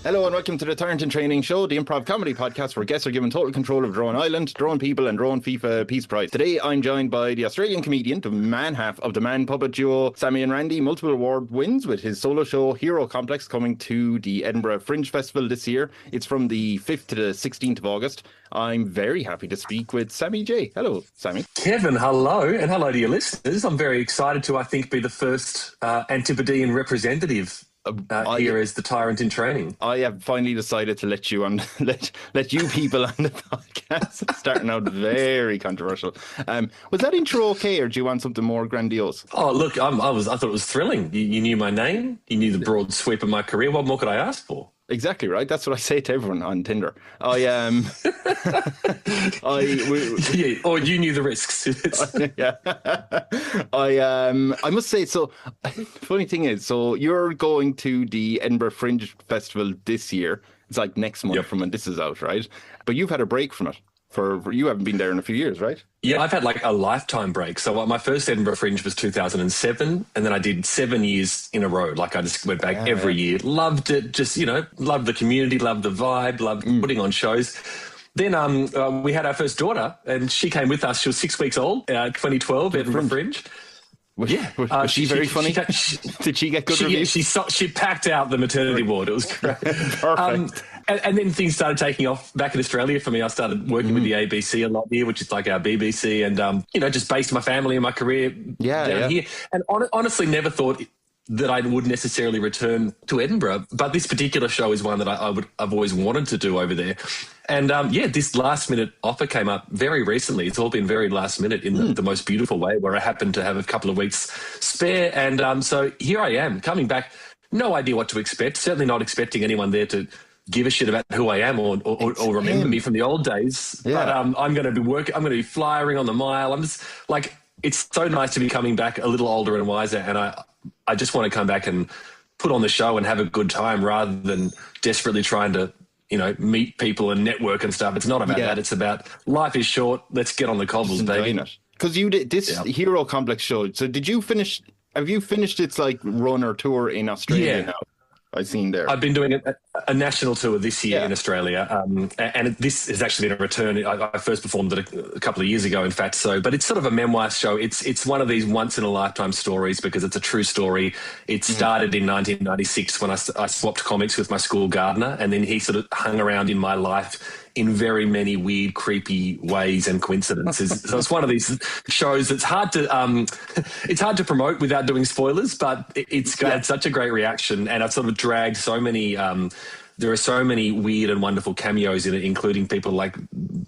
Hello and welcome to the Tyrant Training Show, the improv comedy podcast where guests are given total control of their own island, their own people and their own FIFA Peace Prize. Today I'm joined by the Australian comedian, the man half of the man puppet duo Sammy and Randy, multiple award wins with his solo show Hero Complex coming to the Edinburgh Fringe Festival this year. It's from the 5th to the 16th of August. I'm very happy to speak with Sammy J. Hello, Sammy. Kevin, hello, and hello to your listeners. I'm very excited to, I think, be the first Antipodean representative here as the Tyrant in Training. I have finally decided to let you on, let you people on the podcast. It's starting out very controversial. Was that intro okay, or do you want something more grandiose? Oh, look, I thought it was thrilling. You knew my name. You knew the broad sweep of my career. What more could I ask for? Exactly right. That's what I say to everyone on Tinder. Or you knew the risks. I must say. So, funny thing is, so you're going to the Edinburgh Fringe Festival this year. It's like next month from when this is out, right? But you've had a break from it. For you haven't been there in a few years, right? Yeah, I've had like a lifetime break. So my first Edinburgh Fringe was 2007, and then I did 7 years in a row. Like I just went back every year. Loved it. Just, loved the community, loved the vibe, loved putting on shows. Then we had our first daughter, and she came with us. She was 6 weeks old, 2012, Edinburgh Fringe. Was she very funny? Did she get good reviews? She packed out the maternity ward. It was great. Perfect. And then things started taking off back in Australia for me. I started working with the ABC a lot here, which is like our BBC, and just based my family and my career down here. And honestly, never thought that I would necessarily return to Edinburgh. But this particular show is one that I've always wanted to do over there. And this last minute offer came up very recently. It's all been very last minute in the most beautiful way, where I happened to have a couple of weeks spare. And so here I am coming back. No idea what to expect. Certainly not expecting anyone there to give a shit about who I am or remember me from the old days. Yeah. But I'm going to be working. I'm going to be flyering on the mile. I'm just like, it's so nice to be coming back a little older and wiser. And I just want to come back and put on the show and have a good time rather than desperately trying to, meet people and network and stuff. It's not about that. It's about life is short. Let's get on the cobbles, baby. Because you did this Hero Complex show. So have you finished its like run or tour in Australia now? I've seen there. I've been doing a national tour this year in Australia, and this is actually a return. I first performed it a couple of years ago, in fact. But it's sort of a memoir show. It's one of these once in a lifetime stories because it's a true story. It started in 1996 when I swapped comics with my school gardener, and then he sort of hung around in my life in very many weird, creepy ways and coincidences. So it's one of these shows that's hard to promote without doing spoilers, but it's had such a great reaction, and I've sort of dragged so many. There are so many weird and wonderful cameos in it, including people like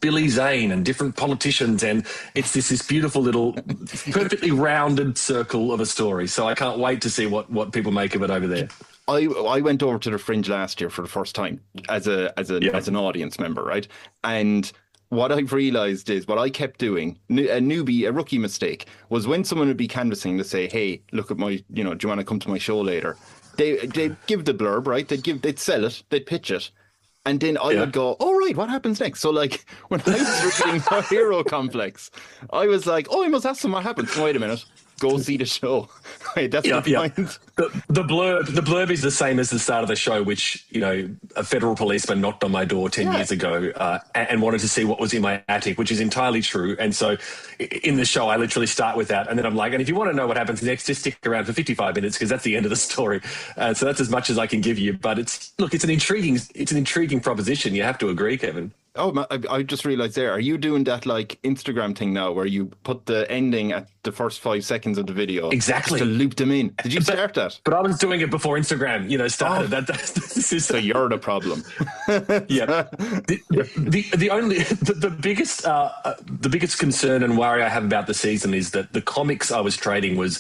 Billy Zane and different politicians, and it's this beautiful little, perfectly rounded circle of a story. So I can't wait to see what people make of it over there. I went over to the Fringe last year for the first time as an audience member, right? And what I've realised is what I kept doing, a rookie mistake, was when someone would be canvassing to say, hey, look at my, do you want to come to my show later? They'd give the blurb, right? They'd sell it, they'd pitch it. And then I would go, all right, what happens next? So like when I was reading my Hero Complex, I was like, I must ask them what happens. Wait a minute. Go see the show. Wait, that's the point. The blurb is the same as the start of the show, which, a federal policeman knocked on my door 10 years ago and wanted to see what was in my attic, which is entirely true. And so in the show, I literally start with that. And then I'm like, and if you want to know what happens next, just stick around for 55 minutes because that's the end of the story. So that's as much as I can give you. But it's an intriguing proposition. You have to agree, Kevin. Oh, I just realised there. Are you doing that like Instagram thing now where you put the ending at the first 5 seconds of the video? Exactly. Just to loop them in. Did you start that? But I was doing it before Instagram, started. So you're the problem. Yeah. The biggest concern and worry I have about the season is that the comics I was trading were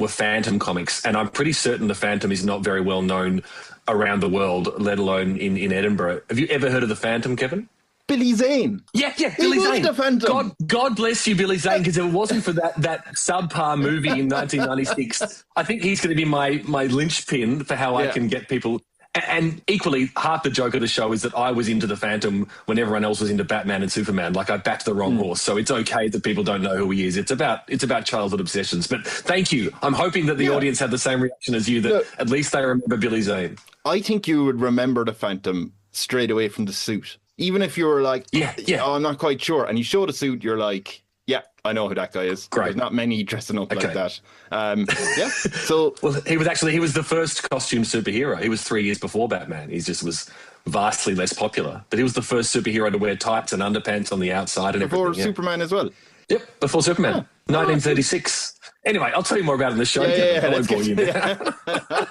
Phantom comics. And I'm pretty certain the Phantom is not very well known around the world, let alone in Edinburgh. Have you ever heard of the Phantom, Kevin? Billy Zane. Yeah, Billy Zane. The Phantom. God bless you, Billy Zane, because if it wasn't for that subpar movie in 1996, I think he's going to be my linchpin for how I can get people And equally, half the joke of the show is that I was into the Phantom when everyone else was into Batman and Superman. Like, I backed the wrong horse. So it's okay that people don't know who he is. It's about childhood obsessions. But thank you. I'm hoping that the audience had the same reaction as you, that at least they remember Billy Zane. I think you would remember the Phantom straight away from the suit. Even if you were like, oh, I'm not quite sure. And you show the suit, you're like, yeah, I know who that guy is. Great. There's not many dressing up like that. Yeah. So, well, he was the first costume superhero. He was 3 years before Batman. He just was vastly less popular. But he was the first superhero to wear tights and underpants on the outside and before everything. Superman as well. Yep, before Superman. 1936. Anyway, I'll tell you more about it in the show. I won't bore you now.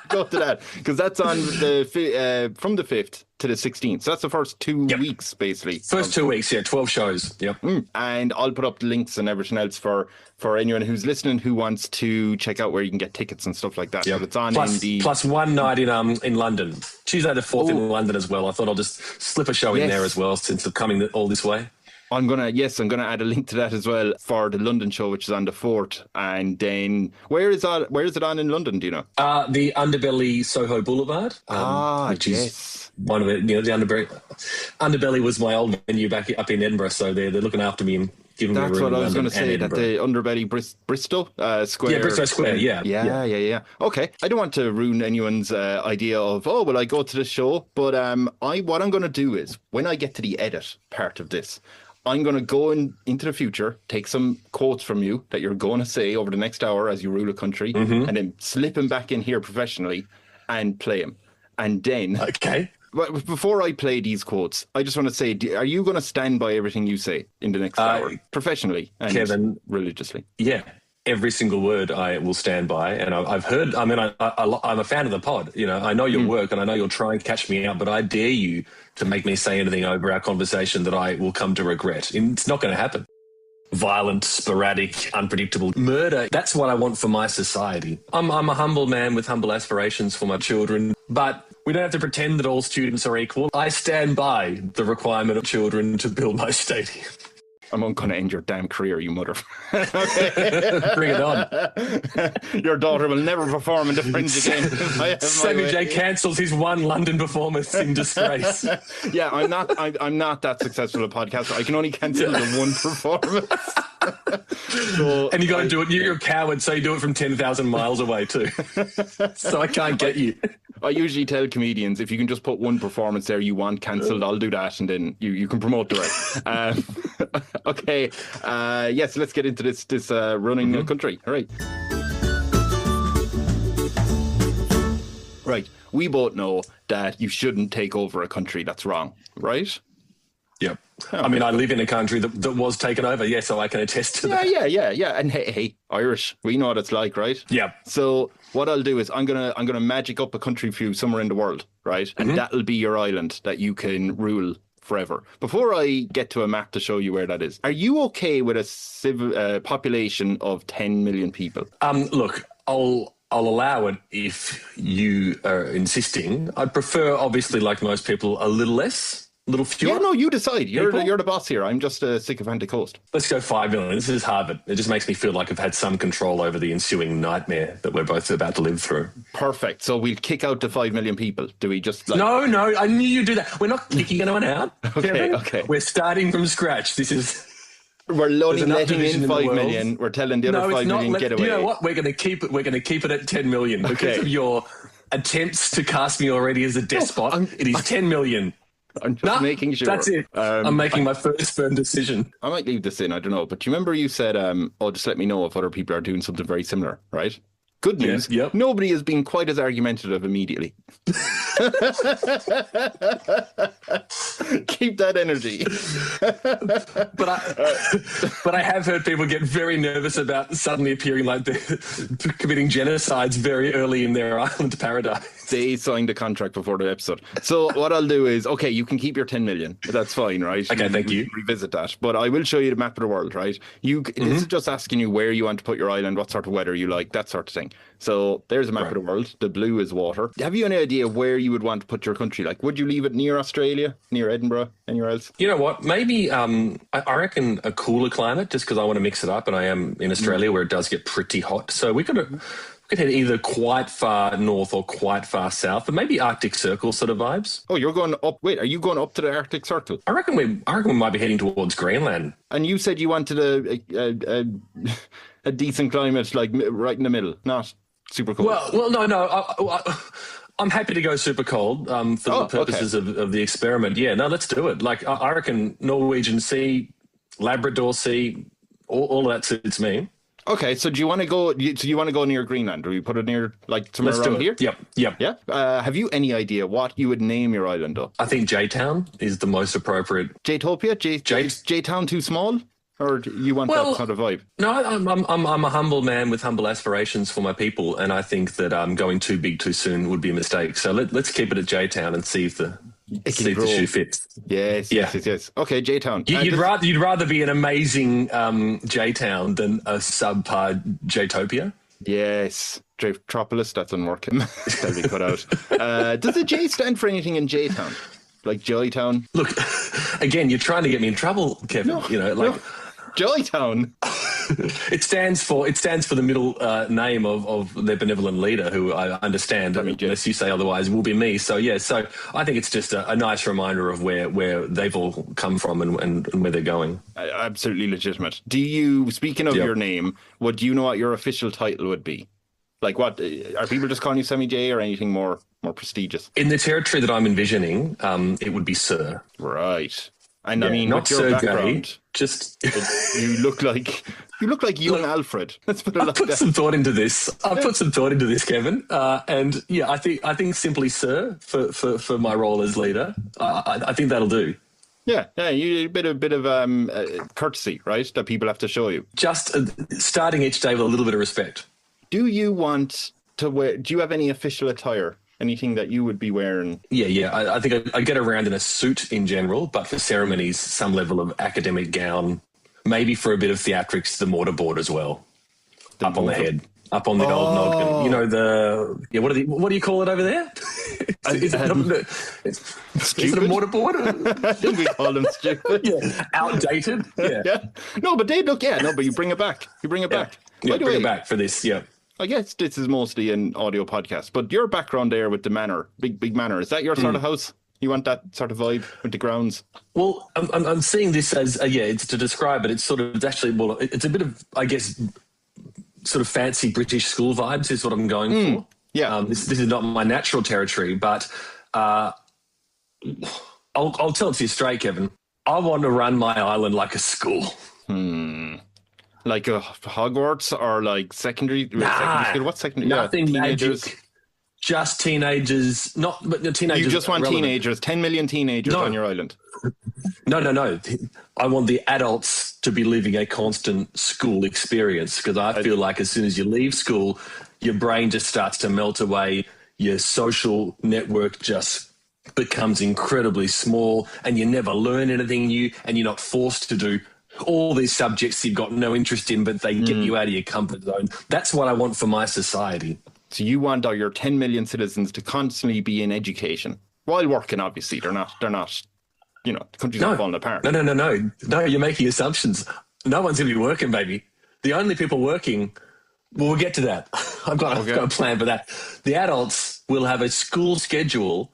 Go to that, because that's on from the 5th to the 16th. So that's the first 2 weeks, basically. First 2 weeks, 12 shows. Yep. And I'll put up the links and everything else for anyone who's listening who wants to check out where you can get tickets and stuff like that. Yep. So it's on plus one night in London. Tuesday the 4th in London as well. I thought I'll just slip a show in there as well, since of coming all this way. I'm gonna add a link to that as well for the London show, which is on the 4th. And then where is it on in London? Do you know? The Underbelly Soho Boulevard. Which is one of it. You know, the Underbelly was my old venue back up in Edinburgh, so they're looking after me and giving me room. That's what I was going to say. Edinburgh. That the Underbelly Bristol Square. Yeah, Bristol Square. Yeah. Okay, I don't want to ruin anyone's idea of I go to the show, but what I'm going to do is when I get to the edit part of this, I'm going to go into the future, take some quotes from you that you're going to say over the next hour as you rule a country, and then slip them back in here professionally and play them. And then... Okay. But before I play these quotes, I just want to say, are you going to stand by everything you say in the next hour? Professionally and Kevin, religiously? Yeah. Every single word I will stand by, and I've heard. I mean, I'm a fan of the pod. You know, I know your work, and I know you'll try and catch me out. But I dare you to make me say anything over our conversation that I will come to regret. And it's not going to happen. Violent, sporadic, unpredictable murder. That's what I want for my society. I'm a humble man with humble aspirations for my children, but we don't have to pretend that all students are equal. I stand by the requirement of children to build my stadium. I'm going to end your damn career, you mother. Bring it on. Your daughter will never perform in the Fringe again. Sammy J cancels his one London performance in disgrace. Yeah, I'm not that successful a podcaster. I can only cancel the one performance. And you got to do it. You're a coward, so you do it from 10,000 miles away too. So I can't get you. I usually tell comedians, if you can just put one performance there you want cancelled, I'll do that, and then you can promote the rest. Okay. Yes, let's get into this running a country. All right. Right. We both know that you shouldn't take over a country. That's wrong, right? Yep. I mean, I live in a country that was taken over, so I can attest to that. Yeah. And hey, Irish, we know what it's like, right? Yeah. So what I'll do is I'm gonna magic up a country for you somewhere in the world, right? And that'll be your island that you can rule forever. Before I get to a map to show you where that is, are you okay with a population of 10 million people? Look, I'll allow it if you are insisting. I'd prefer, obviously, like most people, a little less. A little fewer? Yeah, no, you decide. You're the boss here. I'm just a sycophantic host. Let's go 5 million. This is Harvard. It just makes me feel like I've had some control over the ensuing nightmare that we're both about to live through. Perfect. So we'll kick out the 5 million people. Do we just... No, I knew you'd do that. We're not kicking anyone out. Okay. We're starting from scratch. This is... We're letting in 5 million. We're telling the other 5 million get away. You know what? We're going to keep it at 10 million because of your attempts to cast me already as a despot. It is 10 million. I'm just making sure. That's it. I'm making my first firm decision. I might leave this in. I don't know. But you remember you said, just let me know if other people are doing something very similar, right? Good news. Yeah, yep. Nobody has been quite as argumentative immediately. Keep that energy. But I have heard people get very nervous about suddenly appearing like they're committing genocides very early in their island paradise. They signed the contract before the episode. So what I'll do is, okay, you can keep your 10 million. That's fine, right? Okay, thank you. Revisit that. But I will show you the map of the world, right? This is just asking you where you want to put your island, what sort of weather you like, that sort of thing. So there's a map of the world. The blue is water. Have you any idea where you would want to put your country? Like, would you leave it near Australia, near Edinburgh, anywhere else? You know what? Maybe I reckon a cooler climate, just because I want to mix it up, and I am in Australia where it does get pretty hot. So we could could head either quite far north or quite far south, but maybe Arctic Circle sort of vibes. Oh, you're going up. Wait, are you going up to the Arctic Circle? I reckon we might be heading towards Greenland. And you said you wanted a decent climate, like right in the middle, not super cold. Well, no. I'm happy to go super cold for the purposes of the experiment. Yeah, no, let's do it. Like I reckon Norwegian Sea, Labrador Sea, all of that suits me. Okay, so do you want to go? So you want to go near Greenland, or you put it near like somewhere around here? Yep. Yeah. Have you any idea what you would name your island though? I think J-Town is the most appropriate. J-topia? J-Town too small? Or do you want that sort of vibe? No, I'm a humble man with humble aspirations for my people, and I think that going too big too soon would be a mistake. So let's keep it at J-Town and see if the shoe fits. Yes. Okay, J-Town. You'd rather be an amazing J-Town than a subpar J-topia? Yes. J-tropolis, that's unworking. That'll be cut out. Does the J stand for anything in J-Town? Like Joytown? Look, again, you're trying to get me in trouble, Kevin. No. Joytown. It stands for the middle name of their benevolent leader, who I understand, unless you say otherwise, will be me. So so I think it's just a nice reminder of where they've all come from and where they're going. Absolutely legitimate. Speaking of your name, do you know what your official title would be? Like, what are people just calling you Sammy J, or anything more prestigious? In the territory that I'm envisioning, it would be Sir. Right. And I mean, not with your Sir background, Gay, just you look like young Alfred. Let's put it like that. I put some thought into this. Kevin. And I think simply Sir for my role as leader. I think that'll do. Yeah, you a bit of courtesy, right? That people have to show you. Just starting each day with a little bit of respect. Do you want to wear? Do you have any official attire? Anything that you would be wearing? Yeah. I think I get around in a suit in general, but for ceremonies, some level of academic gown. Maybe for a bit of theatrics, the mortarboard as well. Up on the head, up on the old noggin. You know what do you call it over there? Is it a mortarboard? I think we call them stupid. Outdated. Yeah. No, but but you bring it back. Bring it back Back for this. Yeah. I guess this is mostly an audio podcast, but your background there with the manor, big manor, is that your sort of house? You want that sort of vibe with the grounds? Well, I'm seeing this as it's to describe it. It's actually it's a bit of, I guess, sort of fancy British school vibes is what I'm going for. Yeah, this is not my natural territory, but I'll tell it to you straight, Kevin. I want to run my island like a school. Like a Hogwarts or like secondary school? What's secondary? Nothing magic. Just teenagers. But teenagers. You just want teenagers, 10 million teenagers on your island. No. I want the adults to be living a constant school experience, because I feel like as soon as you leave school, your brain just starts to melt away. Your social network just becomes incredibly small, and you never learn anything new, and you're not forced to do all these subjects you've got no interest in, but they get you out of your comfort zone. That's what I want for my society. So you want your 10 million citizens to constantly be in education while working. Obviously, they're not. The country's not falling apart. No. You're making assumptions. No one's going to be working, baby. The only people working. Well, we'll get to that. I've got a plan for that. The adults will have a school schedule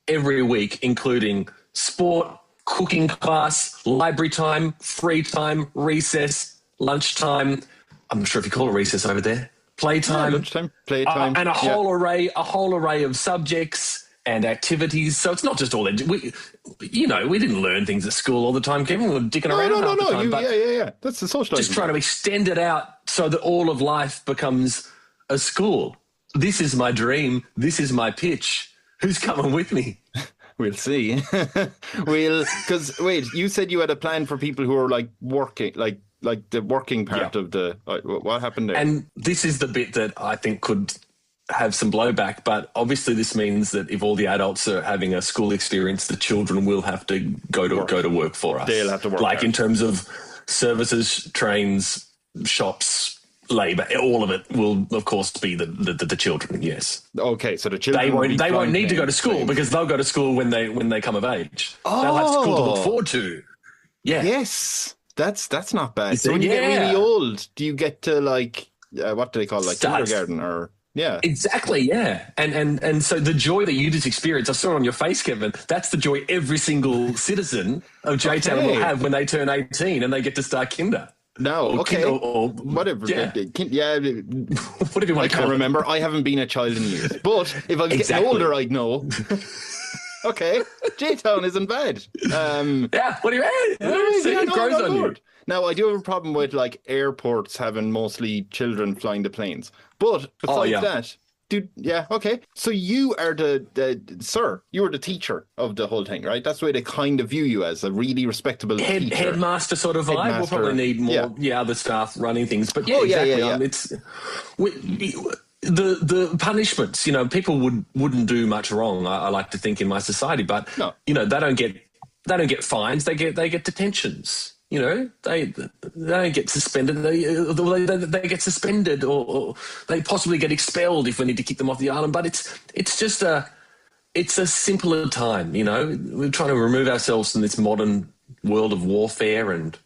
every week, including sport, cooking class, library time, free time, recess, lunchtime. I'm not sure if you call it recess over there. Playtime, lunchtime, playtime, and a whole array of subjects and activities. So it's not just all that. We didn't learn things at school all the time, Kevin. We were dicking around half the time. Yeah. That's the social. Just trying to extend it out so that all of life becomes a school. This is my dream. This is my pitch. Who's coming with me? We'll see. Because wait, you said you had a plan for people who are like working, like the working part of the. What happened there? And this is the bit that I think could have some blowback. But obviously, this means that if all the adults are having a school experience, the children will have to go to work for us. They'll have to work, like in terms of services, trains, shops. Labour, all of it will, of course, be the children. Yes. Okay, so the children they won't need to go to school because they'll go to school when they come of age. Oh. They'll have school to look forward to. Yeah. Yes, that's not bad. So when you get really old, do you get to what do they call kindergarten or Yeah. Exactly, yeah. And so the joy that you just experienced, I saw it on your face, Kevin, that's the joy every single citizen of J-Town will have when they turn 18 and they get to start kinder. No, okay. Or whatever. Yeah. Whatever you want I to can't call remember. I haven't been a child in years. But if I was getting older, I'd know. Okay, J-Town isn't bad. Yeah, what do you mean? It grows on you. Now, I do have a problem with like airports having mostly children flying the planes. But besides that, dude, okay. So you are you were the teacher of the whole thing, right? That's the way they kind of view you, as a really respectable teacher. Headmaster sort of vibe. Headmaster. We'll probably need more other staff running things. But exactly. The punishments, people wouldn't do much wrong, I like to think, in my society, but they don't get fines, they get detentions. They don't get suspended. They get suspended, or they possibly get expelled if we need to kick them off the island. But it's just a simpler time. We're trying to remove ourselves from this modern world of warfare and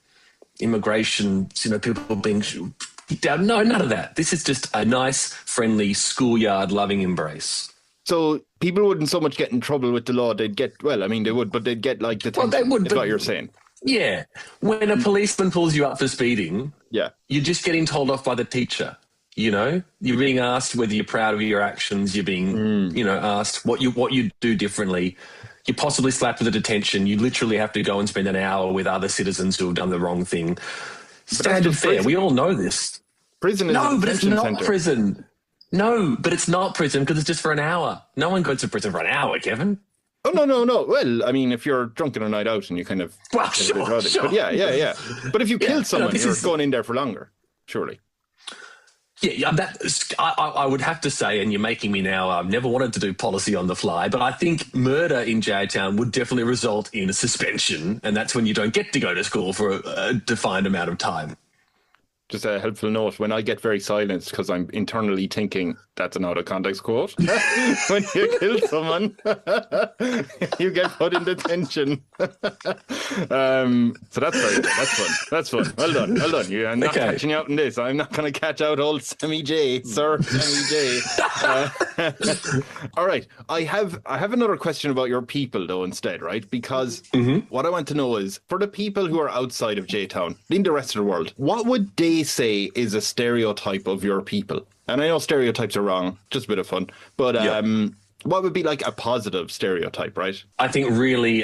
immigration. People being kicked out. No, none of that. This is just a nice, friendly, schoolyard loving embrace. So people wouldn't so much get in trouble with the law. They'd get they would, but they'd get like detention. Well, they would. Is what you're saying. Yeah. When a policeman pulls you up for speeding, you're just getting told off by the teacher. You're being asked whether you're proud of your actions. You're being, asked what you do differently. You're possibly slapped with a detention. You literally have to go and spend an hour with other citizens who have done the wrong thing. Standard fare. We all know this. Prison is but it's not prison. No, but it's not prison because it's just for an hour. No one goes to prison for an hour, Kevin. Oh, no. Well, I mean, if you're drunk on a night out and you kind of... Well, sure. But yeah. But if you kill someone, you're going in there for longer, surely. Yeah, I would have to say, and you're making me now, I've never wanted to do policy on the fly, but I think murder in J-Town would definitely result in a suspension, and that's when you don't get to go to school for a defined amount of time. Just a helpful note, when I get very silenced because I'm internally thinking that's an out-of-context quote, when you kill someone, you get put in detention. So that's very good. That's fun. Well done. I'm not catching you out in this. I'm not going to catch out old Sammy J, sir. Sammy J. All right. I have another question about your people, though, instead, right? Because what I want to know is, for the people who are outside of J-Town, in the rest of the world, what would they say is a stereotype of your people? And I know stereotypes are wrong, just a bit of fun, but what would be like a positive stereotype, right? I think really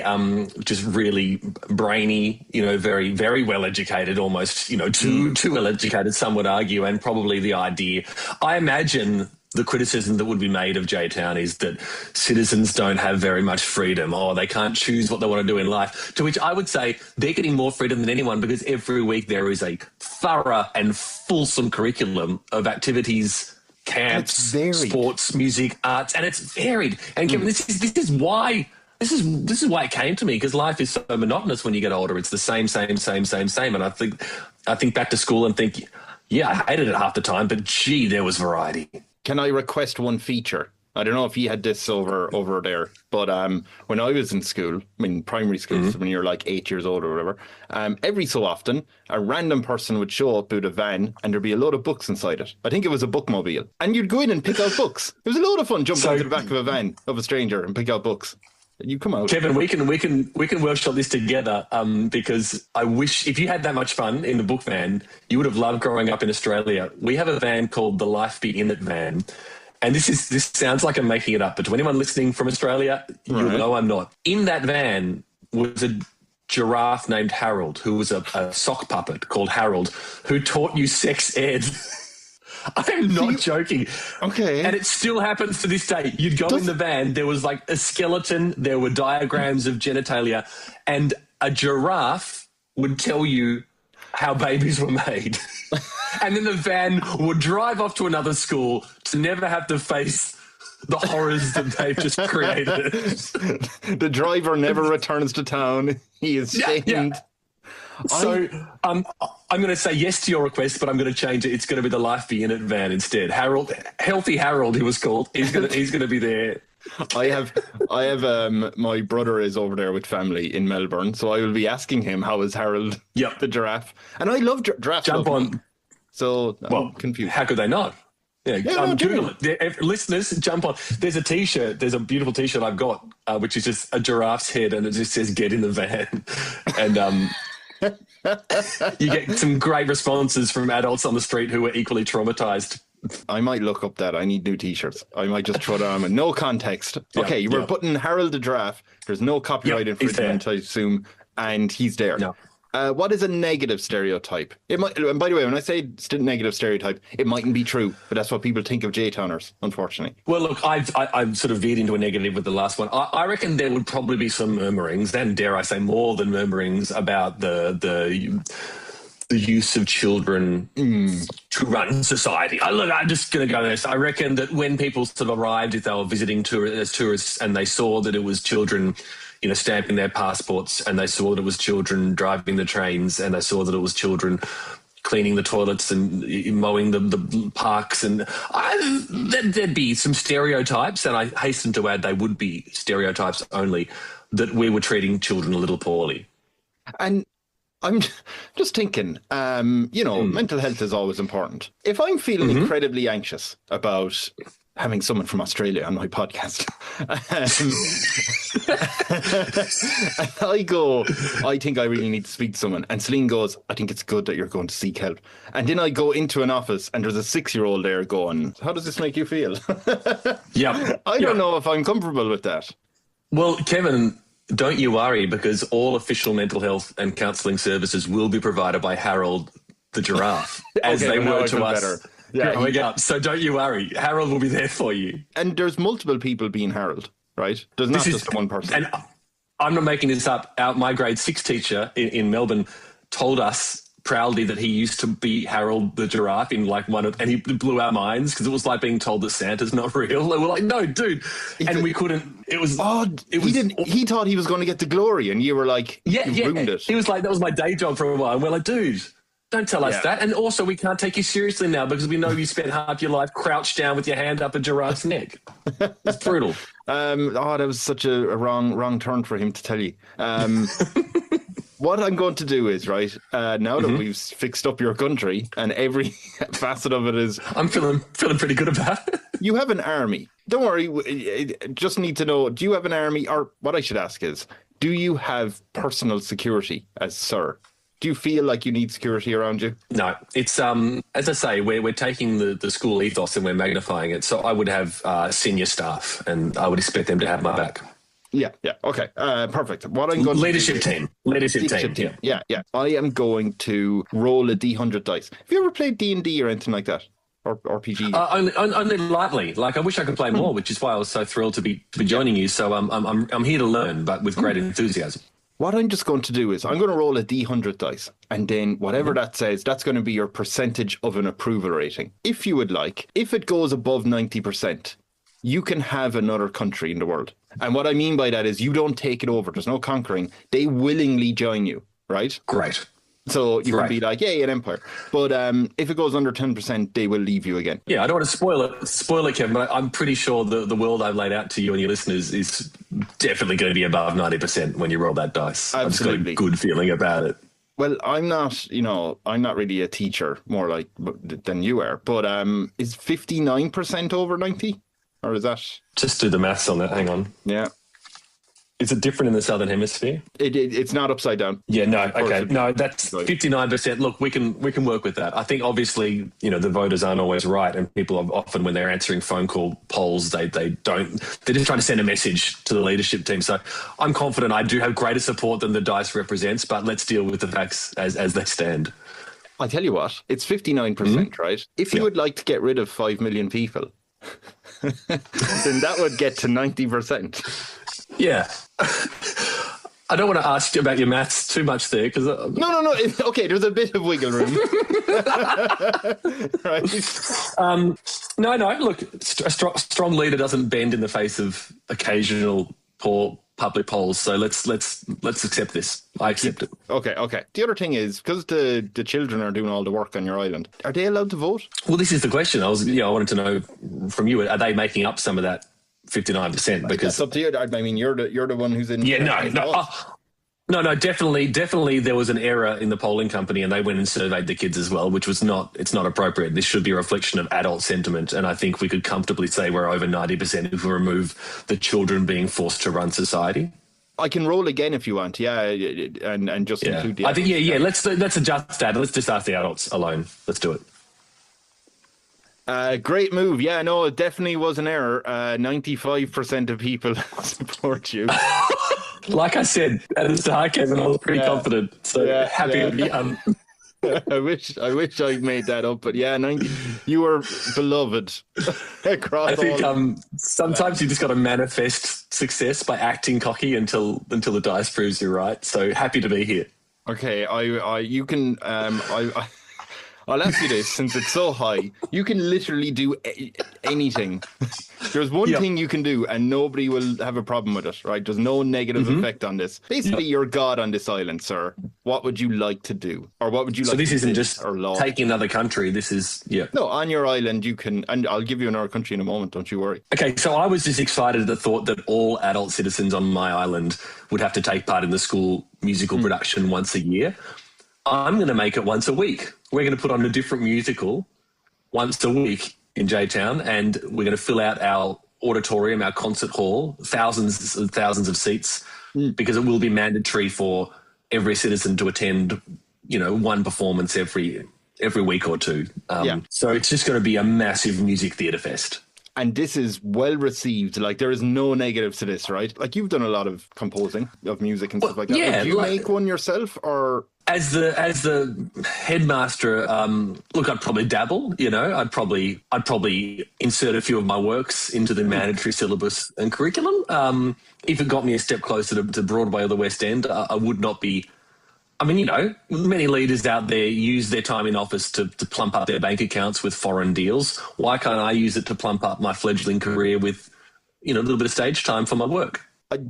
just really brainy, very, very well educated, almost, too well educated, some would argue, and probably the idea. I imagine the criticism that would be made of J-Town is that citizens don't have very much freedom, or they can't choose what they want to do in life, to which I would say they're getting more freedom than anyone, because every week there is a thorough and fulsome curriculum of activities, camps, sports, music, arts, and it's varied. And Kevin, this is why it came to me, because life is so monotonous when you get older. It's the same. And I think back to school and think, I hated it half the time, but gee, there was variety. Can I request one feature? I don't know if you had this over there, but when I was in school, primary school, so when you're like 8 years old or whatever, every so often, a random person would show up with a van and there'd be a load of books inside it. I think it was a bookmobile. And you'd go in and pick out books. It was a load of fun jumping into the back of a van of a stranger and pick out books. You come out, Kevin. We can workshop this together. Because I wish, if you had that much fun in the book van, you would have loved growing up in Australia. We have a van called the Life Be In It van, and this sounds like I'm making it up. But to anyone listening from Australia, you'll know I'm not. In that van was a giraffe named Harold, who was a sock puppet called Harold, who taught you sex ed. I'm not joking. Okay. And it still happens to this day. You'd go in the van, there was like a skeleton, there were diagrams of genitalia, and a giraffe would tell you how babies were made. And then the van would drive off to another school to never have to face the horrors that they've just created. The driver never returns to town. He is shamed. Yeah. So I'm going to say yes to your request, but I'm going to change it. It's going to be the Life Be In It van instead. Harold, Healthy Harold, he was called. He's going to be there. I have my brother is over there with family in Melbourne, so I will be asking him how is Harold the giraffe. And I love giraffes. Jump on. So I'm confused. How could they not? Yeah, Google it. Listeners, jump on. There's a T-shirt. There's a beautiful T-shirt I've got, which is just a giraffe's head, and it just says "Get in the van," and you get some great responses from adults on the street who are equally traumatized. I might look up that. I need new T-shirts. I might just throw that on with no context. Okay, you were putting Harold the Giraffe. There's no copyright infringement, I assume, and he's there. No. What is a negative stereotype? It might, and by the way, when I say negative stereotype, it mightn't be true, but that's what people think of J-Towners, unfortunately. Well, look, I've sort of veered into a negative with the last one. I reckon there would probably be some murmurings, and dare I say more than murmurings, about the use of children to run society. Look, I'm just going to go this. I reckon that when people sort of arrived, if they were visiting as tourists, and they saw that it was children, stamping their passports, and they saw that it was children driving the trains, and they saw that it was children cleaning the toilets and mowing the parks, and there'd be some stereotypes, and I hasten to add they would be stereotypes only, that we were treating children a little poorly. And I'm just thinking, mental health is always important. If I'm feeling incredibly anxious about having someone from Australia on my podcast, I think I really need to speak to someone. And Celine goes, I think it's good that you're going to seek help. And then I go into an office and there's a 6-year-old there going, how does this make you feel? I don't know if I'm comfortable with that. Well, Kevin, don't you worry, because all official mental health and counselling services will be provided by Harold the Giraffe, as they were to us. Better. Yeah, so don't you worry. Harold will be there for you. And there's multiple people being Harold, right? There's not just one person. And I'm not making this up. My grade 6 teacher in Melbourne told us proudly that he used to be Harold the Giraffe in and he blew our minds, because it was like being told that Santa's not real. And we're like, no, dude. And we couldn't. It was odd. He thought he was going to get the glory, and you were like, you ruined it. He was like, that was my day job for a while. And we're like, dude, don't tell us that. And also, we can't take you seriously now, because we know you spent half your life crouched down with your hand up a giraffe's neck. It's brutal. That was such a wrong turn for him to tell you. What I'm going to do is, right, now that we've fixed up your country and every facet of it is... I'm feeling pretty good about it. You have an army. Don't worry, just need to know, do you have an army? Or what I should ask is, do you have personal security as Sir? Do you feel like you need security around you? No, it's as I say, we're taking the school ethos and we're magnifying it. So I would have senior staff, and I would expect them to have my back. Yeah. Okay. Perfect. What I'm going leadership to team. Leadership team. Yeah. I am going to roll a D100 dice. Have you ever played D&D or anything like that? Or RPG? Only lightly. Like, I wish I could play more, which is why I was so thrilled to be joining you. So I'm here to learn, but with great enthusiasm. What I'm just going to do is I'm going to roll a D100 dice, and then whatever that says, that's going to be your percentage of an approval rating. If you would like, if it goes above 90%, you can have another country in the world. And what I mean by that is you don't take it over. There's no conquering. They willingly join you, right? Great. So you can be like, yay, an empire. But if it goes under 10%, they will leave you again. Yeah, I don't want to spoil it, Kevin, but I'm pretty sure the world I've laid out to you and your listeners is definitely going to be above 90% when you roll that dice. Absolutely. I've just got a good feeling about it. Well, I'm not really a teacher, more like than you are. But is 59% over 90? Or is that... Just do the maths on that. Hang on. Yeah. Is it different in the Southern Hemisphere? It's not upside down. Yeah, no, okay. No, that's 59%. Look, we can work with that. I think obviously, the voters aren't always right, and people are often, when they're answering phone call polls, they're just trying to send a message to the leadership team. So I'm confident I do have greater support than the dice represents, but let's deal with the facts as they stand. I tell you what, it's 59%, right? If you would like to get rid of 5 million people, then that would get to 90%. Yeah. I don't want to ask you about your maths too much there, because no. Okay, there's a bit of wiggle room. Right. No. Look, a strong leader doesn't bend in the face of occasional poor public polls. So let's accept this. I accept it. Okay. The other thing is, because the children are doing all the work on your island, are they allowed to vote? Well, this is the question. I wanted to know from you: are they making up some of that 59%? Because it's up to you. I mean, you're the one who's in. Yeah, no. No, definitely there was an error in the polling company and they went and surveyed the kids as well, which was it's not appropriate. This should be a reflection of adult sentiment. And I think we could comfortably say we're over 90% if we remove the children being forced to run society. I can roll again if you want, and just include the adults. I think, let's adjust that. Let's just ask the adults alone. Let's do it. Great move. Yeah, no, it definitely was an error. 95% of people support you. Like I said at the start, Kevin, I was pretty confident. So happy to be. I wish I made that up, but you were beloved across. I think sometimes you just got to manifest success by acting cocky until the dice proves you right. So happy to be here. Okay, I'll ask you this, since it's so high, you can literally do anything. There's one thing you can do and nobody will have a problem with it, right? There's no negative effect on this. Basically, you're God on this island, sir. What would you like to do? Or what would you like to do? So this isn't just taking another country. This is, No, on your island, you can, and I'll give you another country in a moment, don't you worry. Okay, so I was just excited at the thought that all adult citizens on my island would have to take part in the school musical production once a year. I'm going to make it once a week. We're going to put on a different musical once a week in J-Town, and we're going to fill out our auditorium, our concert hall, thousands and thousands of seats, because it will be mandatory for every citizen to attend, one performance every week or two. So it's just going to be a massive music theatre fest. And this is well received. Like, there is no negatives to this, right? Like, you've done a lot of composing of music and stuff like that. Yeah, Would you make one yourself, or? As the headmaster, look, I'd probably dabble. I'd probably insert a few of my works into the mandatory syllabus and curriculum. If it got me a step closer to Broadway or the West End, I would not be. I mean, many leaders out there use their time in office to plump up their bank accounts with foreign deals. Why can't I use it to plump up my fledgling career with, a little bit of stage time for my work?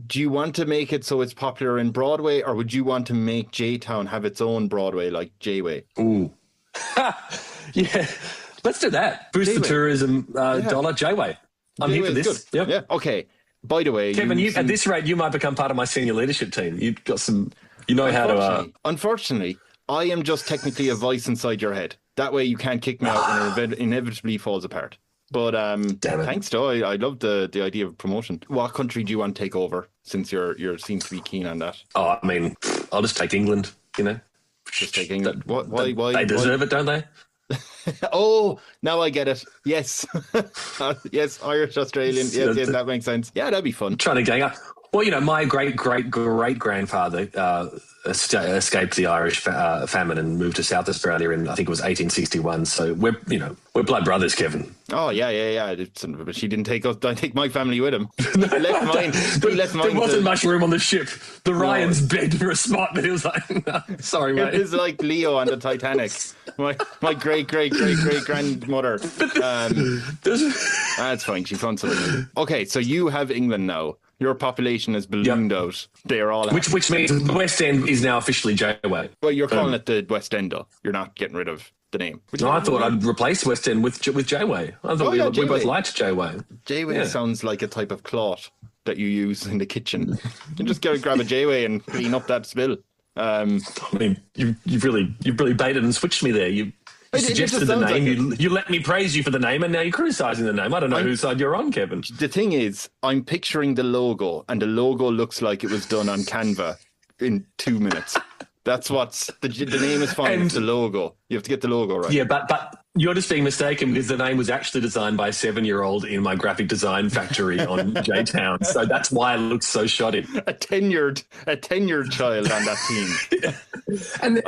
Do you want to make it so it's popular in Broadway, or would you want to make J-Town have its own Broadway, like J-Way? Ooh. Yeah, let's do that. Boost the tourism dollar, J-Way. I'm here for this. Good. Yeah. Okay. By the way, Kevin, at this rate, you might become part of my senior leadership team. You've got some, how to... Unfortunately, I am just technically a voice inside your head. That way you can't kick me out when it inevitably falls apart. But thanks, though. I love the idea of promotion. What country do you want to take over, since you seem to be keen on that? Oh, I mean, I'll just take England, Just take England. Why? They deserve it, don't they? Oh, now I get it. Yes. Yes, Irish, Australian. Yes, that makes sense. Yeah, that'd be fun. Trying to gang up. Well, my great-great-great-grandfather escaped the Irish famine and moved to South Australia in, I think it was 1861. So we're blood brothers, Kevin. Oh, yeah. But she didn't take my family with him. He left mine. There wasn't much room on the ship. The Ryans begged for a spot, but it was like, no, sorry, mate. It was like Leo on the Titanic. My great-great-great-great-grandmother. That's fine. She found something. Okay, so you have England now. Your population has ballooned out. They're all which means the West End is now officially J-Way. Well, you're calling it the West End, though. You're not getting rid of the name. No, I thought I'd replace West End with J-Way. I thought we both liked J-Way. J-Way sounds like a type of cloth that you use in the kitchen. You just go grab a J-Way and clean up that spill. I mean, you've really baited and switched me there. You suggested the name. You let me praise you for the name, and now you're criticising the name. I don't know whose side you're on, Kevin. The thing is, I'm picturing the logo, and the logo looks like it was done on Canva in 2 minutes. That's what's the name is fine. It's the logo. You have to get the logo right. Yeah, but you're just being mistaken, because the name was actually designed by a 7-year-old in my graphic design factory on J-Town. So that's why it looks so shoddy. A tenured child on that team, and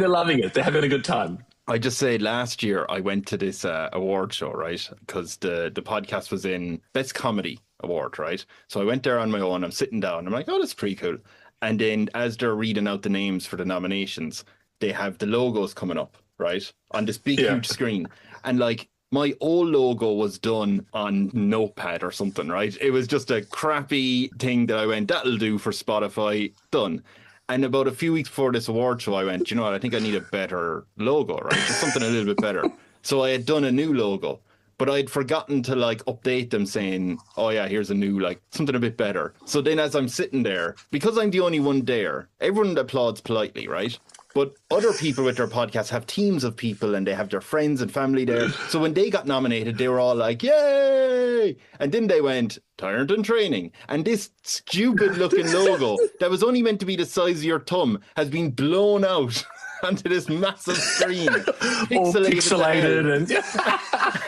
they're loving it. They're having a good time. I just say last year I went to this award show, right? Because the podcast was in Best Comedy Award, right? So I went there on my own. I'm sitting down. I'm like, oh, that's pretty cool. And then as they're reading out the names for the nominations, they have the logos coming up, right? On this big, huge screen. And like, my old logo was done on Notepad or something, right? It was just a crappy thing that I went, that'll do for Spotify, done. And about a few weeks before this award show, I went, you know what, I think I need a better logo, right? Just something a little bit better. So I had done a new logo, but I'd forgotten to like update them saying, oh yeah, here's a new, like something a bit better. So then as I'm sitting there, because I'm the only one there, everyone applauds politely, right? But other people with their podcasts have teams of people and they have their friends and family there. So when they got nominated, they were all like, yay! And then they went, Tyrant and Training. And this stupid looking logo that was only meant to be the size of your thumb has been blown out onto this massive screen. All pixelated.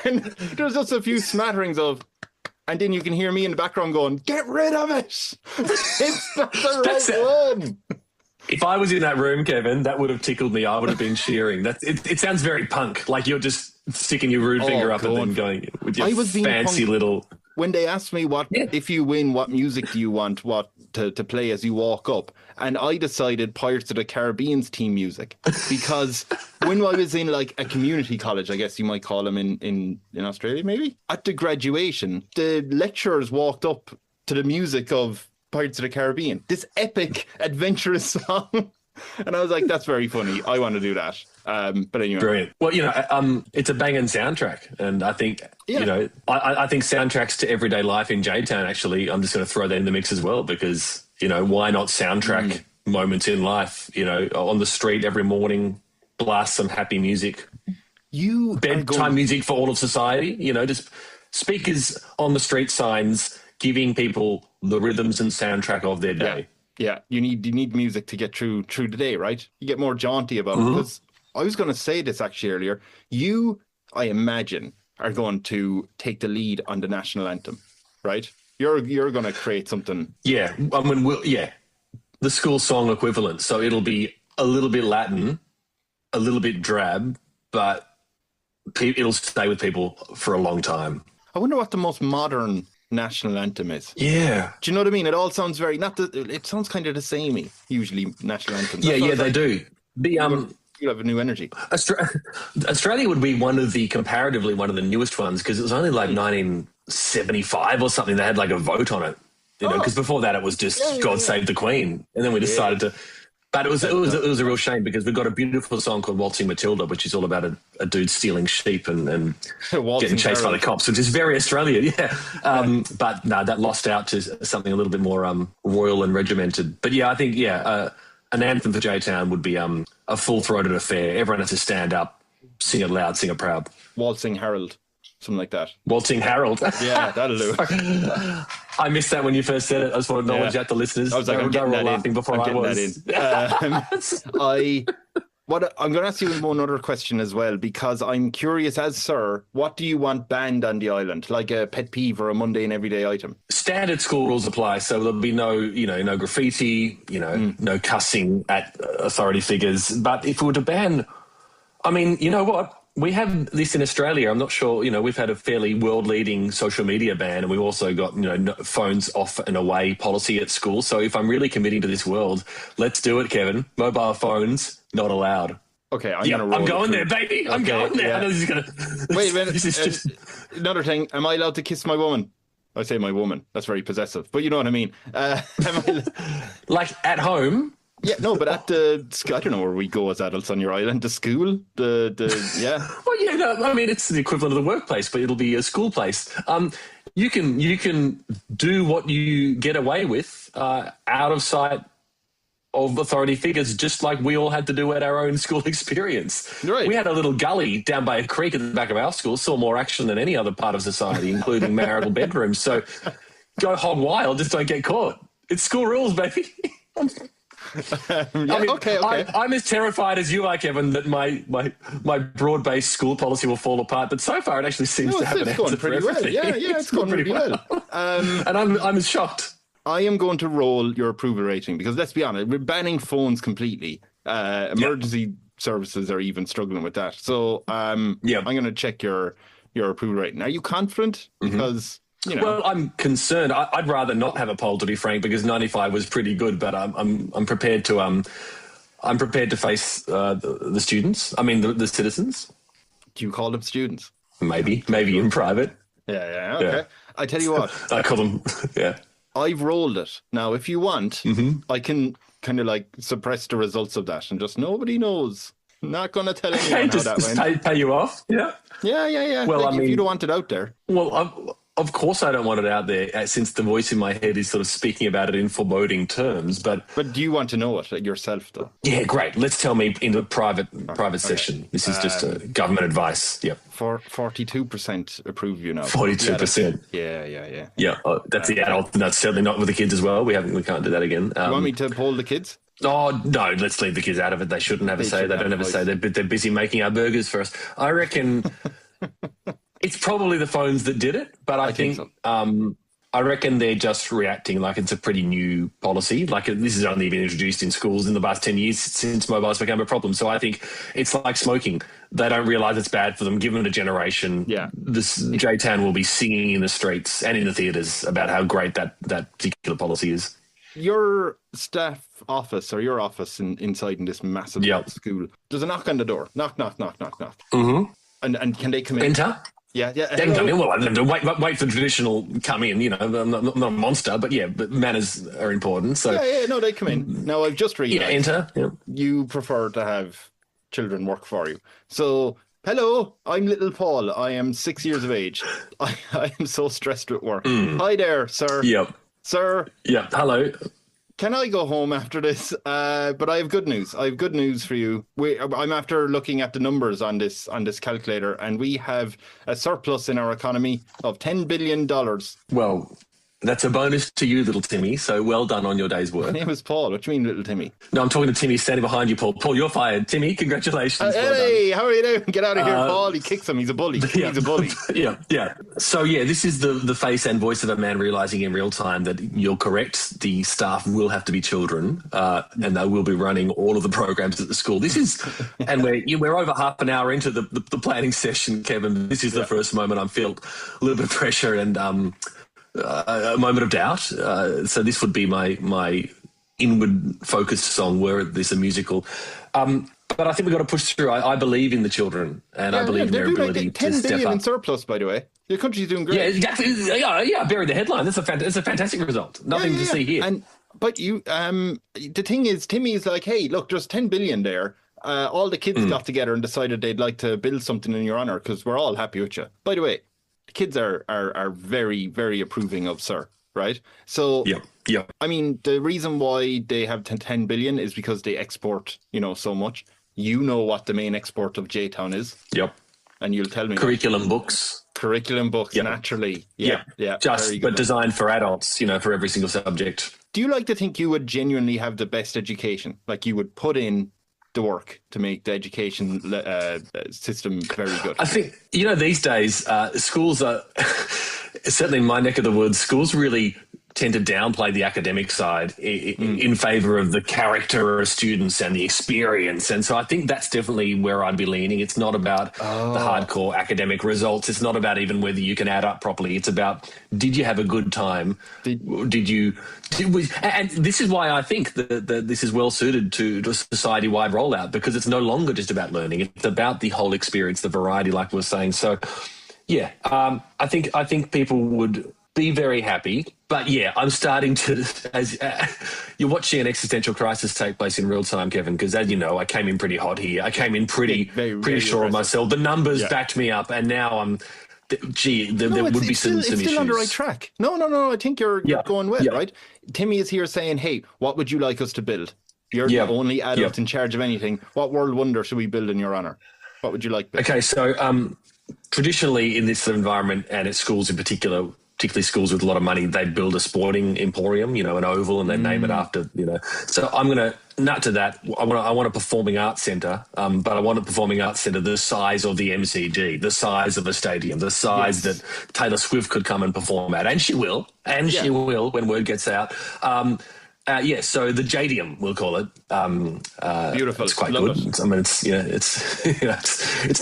And there's just a few smatterings of... And then you can hear me in the background going, get rid of it! It's not the right one! If I was in that room, Kevin, that would have tickled me. I would have been cheering. It sounds very punk, like you're just sticking your rude finger up and then going with your fancy little... When they asked me if you win, what music do you want to play as you walk up? And I decided Pirates of the Caribbean's theme music. Because when I was in like a community college, I guess you might call them in Australia maybe, at the graduation, the lecturers walked up to the music of Pirates of the Caribbean, this epic, adventurous song. And I was like, that's very funny. I want to do that. But anyway. Brilliant. Well, it's a banging soundtrack. And I think, I think soundtracks to everyday life in J-Town, actually, I'm just going to throw that in the mix as well, because, why not soundtrack moments in life, on the street every morning, blast some happy music. Bedtime music for all of society, just speakers on the street signs, giving people the rhythms and soundtrack of their day. Yeah. You need music to get through the day, right? You get more jaunty about it. Because I was going to say this actually earlier. You, I imagine, are going to take the lead on the national anthem, right? You're going to create something. Yeah. I mean, the school song equivalent. So it'll be a little bit Latin, a little bit drab, but it'll stay with people for a long time. I wonder what the most modern national anthem is. Yeah. Do you know what I mean? It all sounds very it sounds kind of the samey, usually, national anthems. Yeah, they do. You have a new energy. Australia would be comparatively one of the newest ones, because it was only like 1975 or something. They had like a vote on it, because before that it was just God Save the Queen, and then we decided to. But it was a real shame, because we've got a beautiful song called Waltzing Matilda, which is all about a dude stealing sheep and getting chased by the cops, which is very Australian, But no, that lost out to something a little bit more royal and regimented. But I think an anthem for J-Town would be a full-throated affair. Everyone has to stand up, sing it loud, sing it proud. Waltzing Harold. Something like that. Waltzing Harold. Yeah, that'll do. I missed that when you first said it. I just want to acknowledge that to listeners. I was like, I'm getting that in. Before I was. I'm going to ask you one other question as well, because I'm curious, as Sir, what do you want banned on the island? Like a pet peeve or a mundane everyday item? Standard school rules apply, so there'll be no graffiti, no cussing at authority figures. But if we were to ban, I mean, you know what? We have this in Australia. I'm not sure, we've had a fairly world-leading social media ban, and we've also got, phones off and away policy at school. So if I'm really committing to this world, let's do it, Kevin. Mobile phones, not allowed. Okay, I'm going there, baby. I'm going there. Yeah. I know this is going to... Wait a minute. This is just... Another thing, am I allowed to kiss my woman? I say my woman. That's very possessive, but you know what I mean. Like at home... Yeah, no, but at I don't know where we go as adults on your island, the school, yeah. Well, I mean, it's the equivalent of the workplace, but it'll be a school place. You can do what you get away with out of sight of authority figures, just like we all had to do at our own school experience. Right. We had a little gully down by a creek at the back of our school, saw more action than any other part of society, including marital bedrooms. So go hog wild, just don't get caught. It's school rules, baby. Okay. I'm as terrified as you are, Kevin, that my broad-based school policy will fall apart. But so far, it actually seems to have an answer for everything. Yeah, it's going pretty well. And I'm as shocked. I am going to roll your approval rating, because let's be honest, we're banning phones completely. Emergency services are even struggling with that. So I'm going to check your approval rating. Are you confident? Because Well, I'm concerned. I'd rather not have a poll, to be frank, because 95 was pretty good. But I'm prepared to face the students. I mean the citizens. Do you call them students? Maybe in private. Yeah. Okay. Yeah. I tell you what. I call them. Yeah. I've rolled it. Now, if you want, I can kind of like suppress the results of that and just nobody knows. Not going to tell anyone how that just went. pay you off. Yeah. Yeah. Well, like, if you don't want it out there. Well, of course I don't want it out there, since the voice in my head is sort of speaking about it in foreboding terms. But do you want to know it yourself, though? Yeah, great. Let's tell me in a private session. This is just government advice. Yep. 42% approve you now. 42%. Yeah. Yeah, that's the adult. That's certainly not with the kids as well. We can't do that again. You want me to poll the kids? Oh, no, let's leave the kids out of it. They shouldn't have a say. They don't have a say. They're busy making our burgers for us. I reckon it's probably the phones that did it, but I think so. I reckon they're just reacting like it's a pretty new policy. Like, this has only been introduced in schools in the last 10 years since mobiles became a problem. So I think it's like smoking. They don't realise it's bad for them. Given a generation, this J-Town will be singing in the streets and in the theatres about how great that particular policy is. Your staff office or your office inside in this massive school, there's a knock on the door. Knock. Mm-hmm. And can they come in? Enter? Yeah. They can come in. Well, wait for the traditional come in. You know, I'm not a monster, but manners are important. So no, they come in. Now I've just realised. Enter. Yeah. You prefer to have children work for you. So, hello, I'm little Paul. I am 6 years of age. I am so stressed with work. Hi there, sir. Yep. Sir. Yeah. Hello. Can I go home after this? But I have good news. I have good news for you. I'm after looking at the numbers on this calculator, and we have a surplus in our economy of $10 billion. Well, that's a bonus to you, little Timmy. So well done on your day's work. My name is Paul. What do you mean, little Timmy? No, I'm talking to Timmy standing behind you, Paul. Paul, you're fired. Timmy, congratulations. Hey, how are you doing? Get out of here, Paul. He kicks him. He's a bully. Yeah. He's a bully. Yeah. So, this is the face and voice of a man realising in real time that you're correct. The staff will have to be children, and they will be running all of the programs at the school. This is, and we're over half an hour into the planning session, Kevin. This is the first moment I've felt a little bit of pressure and a moment of doubt. So this would be my inward focused song were this a musical. But I think we've got to push through. I believe in the children, and I believe in their ability like to step up. 10 billion in surplus, by the way. Your country's doing great. Yeah, exactly. Yeah, buried the headline. That's a fantastic result. Nothing to see here. But the thing is, Timmy is like, hey, look, there's 10 billion there. All the kids got together and decided they'd like to build something in your honour because we're all happy with you. By the way, the kids are very, very approving of Sir, right? So, I mean, the reason why they have 10 billion is because they export, so much. You know what the main export of J-Town is. Yep. And you'll tell me. Curriculum books, naturally. Yeah. But designed for adults, for every single subject. Do you like to think you would genuinely have the best education? Like you would put in the work to make the education system very good? I think, these days, schools are, certainly in my neck of the woods, schools really tend to downplay the academic side in favour of the character of students and the experience. And so I think that's definitely where I'd be leaning. It's not about the hardcore academic results. It's not about even whether you can add up properly. It's about, did you have a good time? And this is why I think that this is well suited to a society-wide rollout, because it's no longer just about learning. It's about the whole experience, the variety, like we were saying. So, I think people would be very happy. But I'm starting to, as you're watching an existential crisis take place in real time, Kevin, because as you know, I came in pretty hot here. I came in pretty sure of myself. The numbers backed me up, and now I'm, there would be some issues. It's still on the right track. No, I think you're going well, right? Timmy is here saying, hey, what would you like us to build? You're the only adult in charge of anything. What world wonder should we build in your honour? What would you like built? Okay, so traditionally in this environment, and at schools in particularly schools with a lot of money, they build a sporting emporium, an oval, and they name it after, So I'm going to nut to that. I want a performing arts centre, but I want a performing arts centre the size of the MCG, the size of a stadium, the size that Taylor Swift could come and perform at, and she will, she will when word gets out. So the Jadium, we'll call it. Beautiful. It's quite good. It's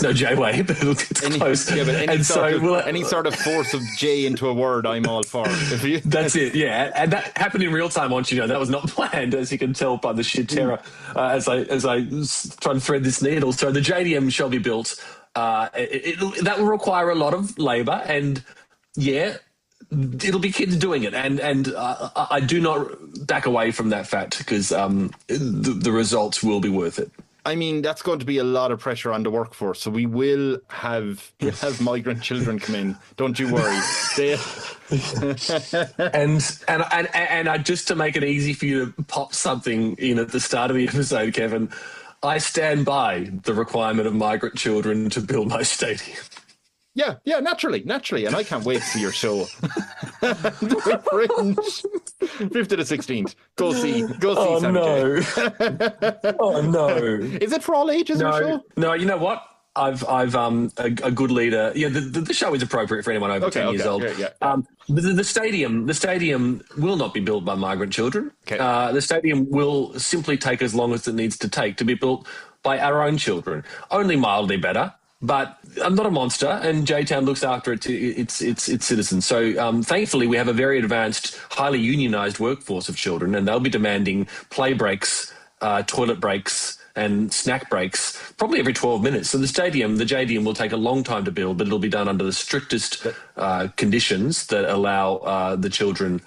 no J-way, but it's close. Yeah, but any sort of force of J into a word, I'm all for. That's it, yeah. And that happened in real time, once that was not planned, as you can tell by the sheer terror as I try to thread this needle. So the Jadium shall be built. That will require a lot of labour, and it'll be kids doing it, and I do not back away from that fact, because the results will be worth it. I mean, that's going to be a lot of pressure on the workforce. So we'll have migrant children come in. Don't you worry. And just to make it easy for you to pop something in at the start of the episode, Kevin, I stand by the requirement of migrant children to build my stadium. Yeah, naturally. And I can't wait to see your show. Fringe. 5th to the 16th. Go see Sammy J. Oh, no. Is it for all ages, your show? No, you know what? I've a good leader. Yeah, the show is appropriate for anyone over 10 years old. Yeah. The stadium will not be built by migrant children. Okay. The stadium will simply take as long as it needs to take to be built by our own children. Only mildly better. But I'm not a monster, and J-Town looks after its citizens. So thankfully, we have a very advanced, highly unionised workforce of children, and they'll be demanding play breaks, toilet breaks, and snack breaks probably every 12 minutes. So the JDM will take a long time to build, but it'll be done under the strictest conditions that allow the children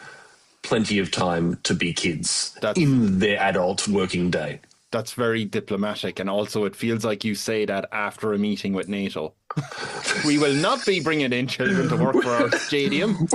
plenty of time to be kids in their adult working day. That's very diplomatic, and also it feels like you say that after a meeting with NATO. We will not be bringing in children to work for our stadium.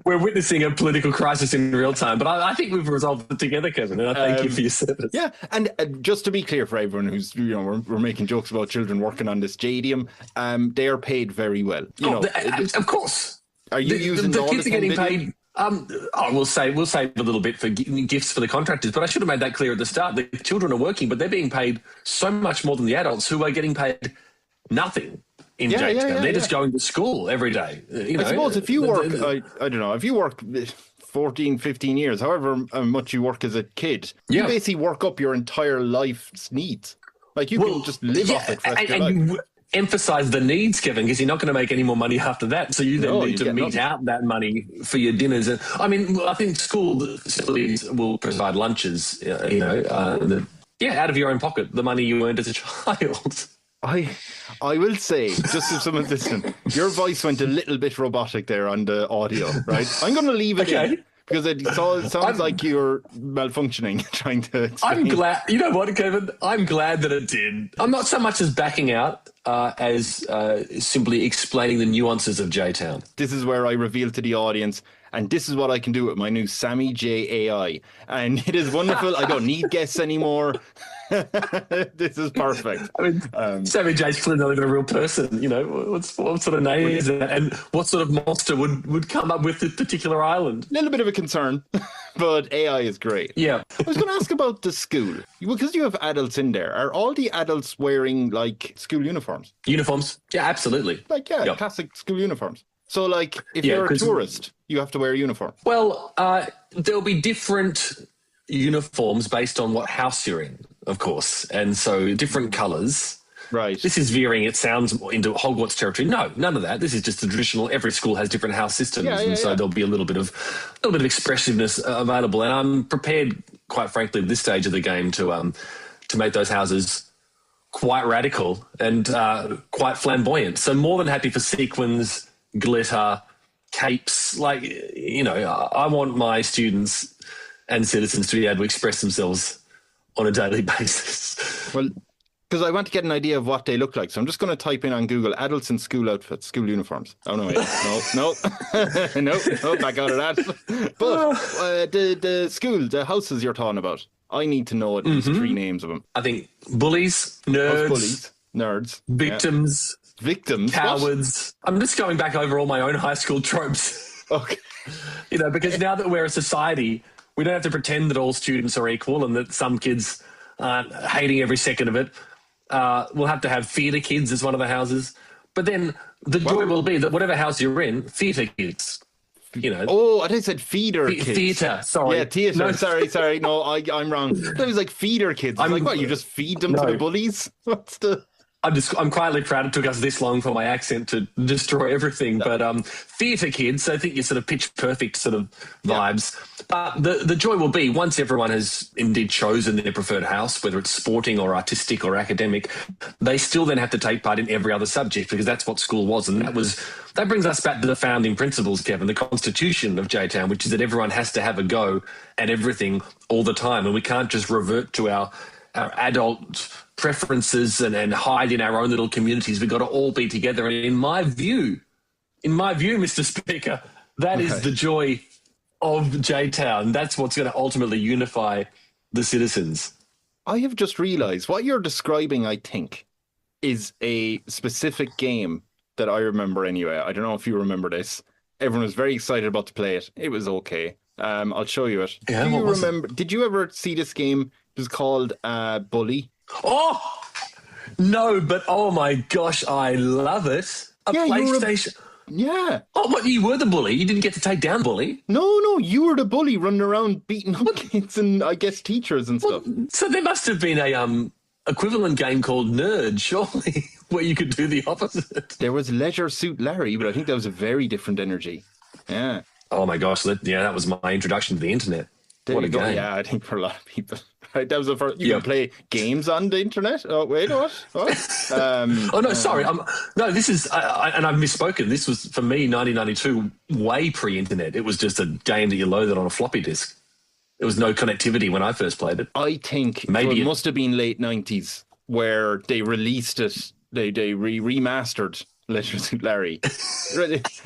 We're witnessing a political crisis in real time, but I think we've resolved it together, Kevin, and I thank you for your service. Yeah, and just to be clear for everyone who's, we're making jokes about children working on the stadium, they are paid very well. Of course. Are you using the kids are getting paid? We'll save a little bit for gifts for the contractors, but I should have made that clear at the start. The children are working, but they're being paid so much more than the adults who are getting paid nothing in J-Town. They're just going to school every day. I suppose if you work, I don't know, if you work 14, 15 years, however much you work as a kid, you basically work up your entire life's needs. Like you can just live off it for the rest of your life. Emphasize the needs, Kevin, because you're not going to make any more money after that. So you then need to mete out that money for your dinners. And I mean, I think school facilities will provide lunches, out of your own pocket, the money you earned as a child. I will say, just so someone's listening, your voice went a little bit robotic there on the audio, right? I'm going to leave it in. Because it sounds like you're malfunctioning trying to explain. I'm glad. You know what, Kevin? I'm glad that it did. I'm not so much as backing out as simply explaining the nuances of J-Town. This is where I reveal to the audience, and this is what I can do with my new Sammy J AI. And it is wonderful. I don't need guests anymore. This is perfect. I mean, Sammy J's clearly not even a real person. What sort of name is that? And what sort of monster would come up with this particular island? A little bit of a concern, but AI is great. Yeah. I was going to ask about the school. Because you have adults in there, are all the adults wearing, like, school uniforms? Uniforms? Yeah, absolutely. Classic school uniforms. So, like, if you're a tourist, you have to wear a uniform. Well, there'll be different uniforms based on what house you're in, of course. And so different colours. Right. This is veering, it sounds, into Hogwarts territory. No, none of that. This is just the traditional, every school has different house systems. So there'll be a little bit of expressiveness available. And I'm prepared, quite frankly, at this stage of the game to make those houses quite radical and quite flamboyant. So more than happy for sequins, glitter, capes. I want my students and citizens to be able to express themselves on a daily basis. Well, because I want to get an idea of what they look like. So I'm just going to type in on Google, adults in school outfits, school uniforms. Oh, no, wait. No, back out of that. But the houses you're talking about, I need to know at least 3 names of them. I think bullies, nerds, victims, cowards. What? I'm just going back over all my own high school tropes. Okay. Because now that we're a society, we don't have to pretend that all students are equal and that some kids aren't hating every second of it. We'll have to have theatre kids as one of the houses. But then the joy will be that whatever house you're in, theatre kids. Oh, I think I said feeder kids. Theatre, sorry. Yeah, theatre. No. Sorry. No, I'm wrong. That was like feeder kids. Like, what, you just feed them to the bullies? What's the... I'm quietly proud it took us this long for my accent to destroy everything. But theatre kids, I think you're sort of pitch perfect sort of vibes. But the joy will be once everyone has indeed chosen their preferred house, whether it's sporting or artistic or academic, they still then have to take part in every other subject because that's what school was. And that brings us back to the founding principles, Kevin, the constitution of J-Town, which is that everyone has to have a go at everything all the time. And we can't just revert to our adult preferences and hide in our own little communities. We've got to all be together. And in my view, Mr. Speaker, that is the joy of J-Town. That's what's going to ultimately unify the citizens. I have just realised what you're describing, I think, is a specific game that I remember anyway. I don't know if you remember this. Everyone was very excited about to play it. It was okay. I'll show you it. Yeah, do you remember? Did you ever see this game? It was called Bully. Oh, no, but oh my gosh, I love it. PlayStation. Yeah. Oh, what, you were the bully? You didn't get to take down Bully? No, you were the bully running around beating up kids and I guess teachers and stuff. So there must have been a equivalent game called Nerd, surely, where you could do the opposite. There was Leisure Suit Larry, but I think that was a very different energy. Yeah. Oh my gosh, that was my introduction to the internet. What a game. Yeah, I think for a lot of people. Right, that was the first. You can play games on the internet. Oh wait, what? Oh no, sorry. No, this is, and I've misspoken. This was for me 1992, way pre-internet. It was just a game that you loaded on a floppy disk. There was no connectivity when I first played it. I think maybe it must have been late 90s where they released it. They remastered Leisure Suit Larry.